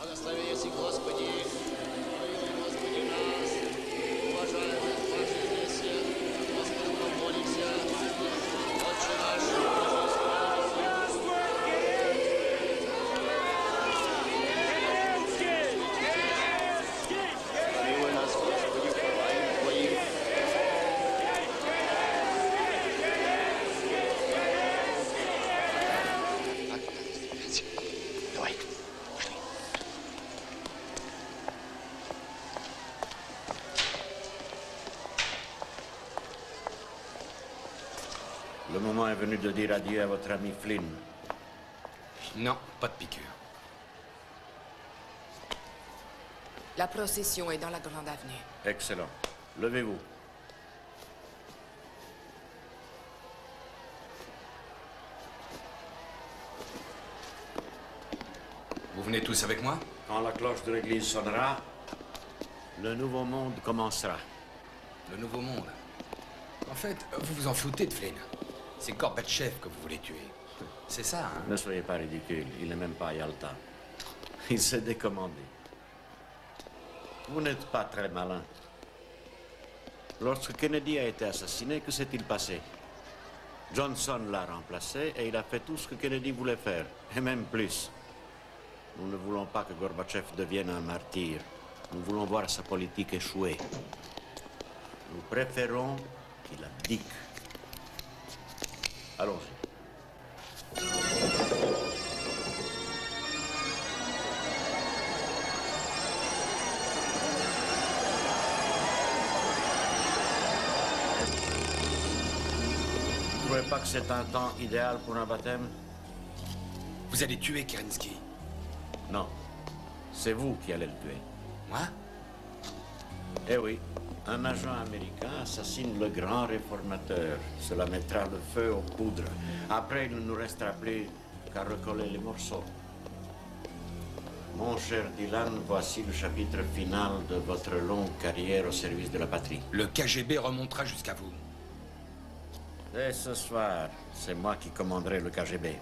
Благослови си, Господи, помилуй, Господи, нас, уважаемых ваших здесь, Господу помолимся, Отче наш, помилуй нас, Господи, упованием Твоим. Давай. Le moment est venu de dire adieu à votre ami Flynn. Non, pas de piqûre. La procession est dans la grande avenue. Excellent. Levez-vous. Vous venez tous avec moi? Quand la cloche de l'église sonnera, le nouveau monde commencera. Le nouveau monde. En fait, vous vous en foutez de Flynn. C'est Gorbatchev que vous voulez tuer. C'est ça, hein? Ne soyez pas ridicule, il n'est même pas à Yalta. Il s'est décommandé. Vous n'êtes pas très malin. Lorsque Kennedy a été assassiné, que s'est-il passé? Johnson l'a remplacé et il a fait tout ce que Kennedy voulait faire, et même plus. Nous ne voulons pas que Gorbatchev devienne un martyr. Nous voulons voir sa politique échouer. Nous préférons qu'il abdique. Allons-y. Vous ne trouvez pas que c'est un temps idéal pour un baptême? Vous allez tuer Kerensky. Non. C'est vous qui allez le tuer. Moi? Eh oui. Un agent américain assassine le grand réformateur. Cela mettra le feu aux poudres. Après, il ne nous restera plus qu'à recoller les morceaux. Mon cher Dylan, voici le chapitre final de votre longue carrière au service de la patrie. Le KGB remontera jusqu'à vous. Dès ce soir, c'est moi qui commanderai le KGB.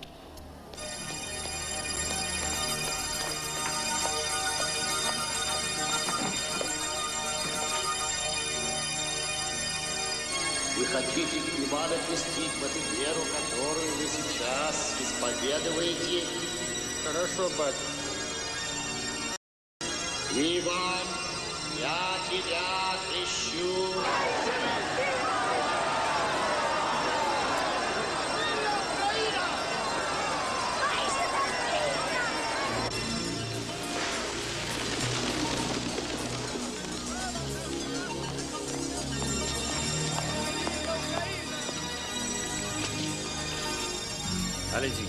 Вы хотите Ивана пустить в эту веру, которую вы сейчас исповедуете? Хорошо, батя. Иван, я тебя крещу. Allez-y.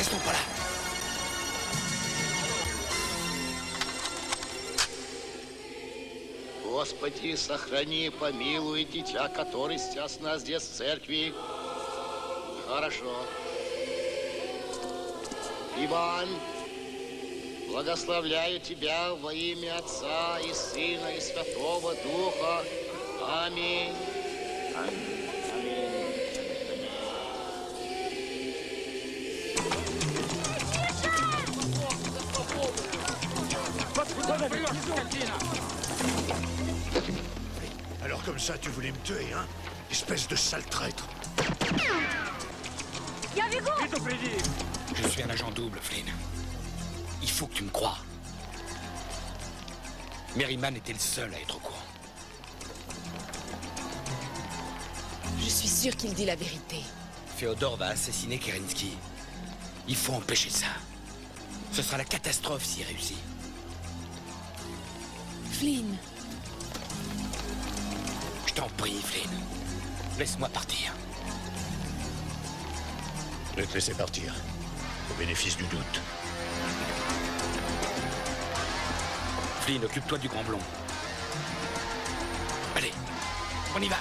Restons pas là. Господи, сохрани, помилуй, дитя, который сейчас нас здесь в церкви. Хорошо. Иван, благословляю тебя во имя Отца и Сына и Святого Духа. Аминь. Alors comme ça, tu voulais me tuer, hein? Espèce de sale traître. Je suis un agent double, Flynn. Il faut que tu me crois. Merriman était le seul à être au courant. Je suis sûre qu'il dit la vérité. Féodor va assassiner Kerensky. Il faut empêcher ça. Ce sera la catastrophe s'il réussit. Flynn. Je t'en prie, Flynn. Laisse-moi partir. Je vais te laisser partir. Au bénéfice du doute. Flynn, occupe-toi du grand blond. Allez, on y va.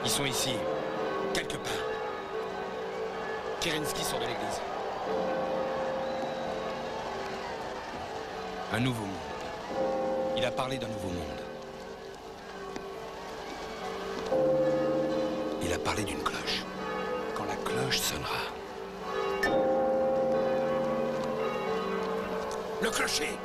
Ils sont ici, quelque part. Kerensky sort de l'église. Un nouveau monde. Il a parlé d'un nouveau monde. Il a parlé d'une cloche. Quand la cloche sonnera... Le clocher!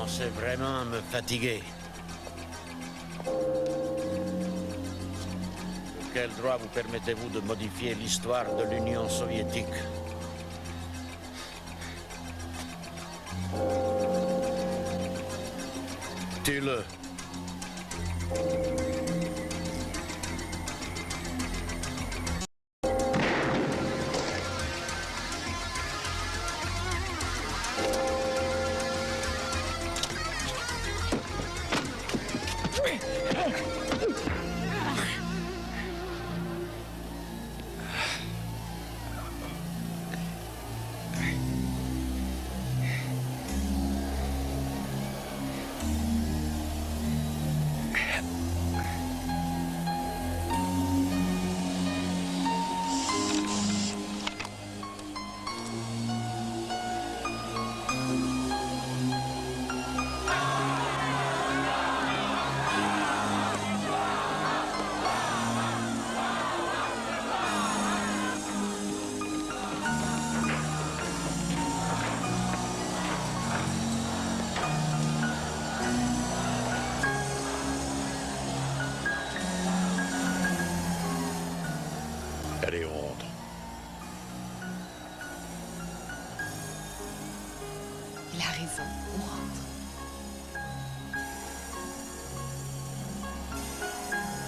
C'est vraiment à me fatiguer. De quel droit vous permettez-vous de modifier l'histoire de l'Union soviétique? Tue-le. Allez, on rentre. Il a raison, on rentre.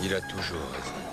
Il a toujours raison.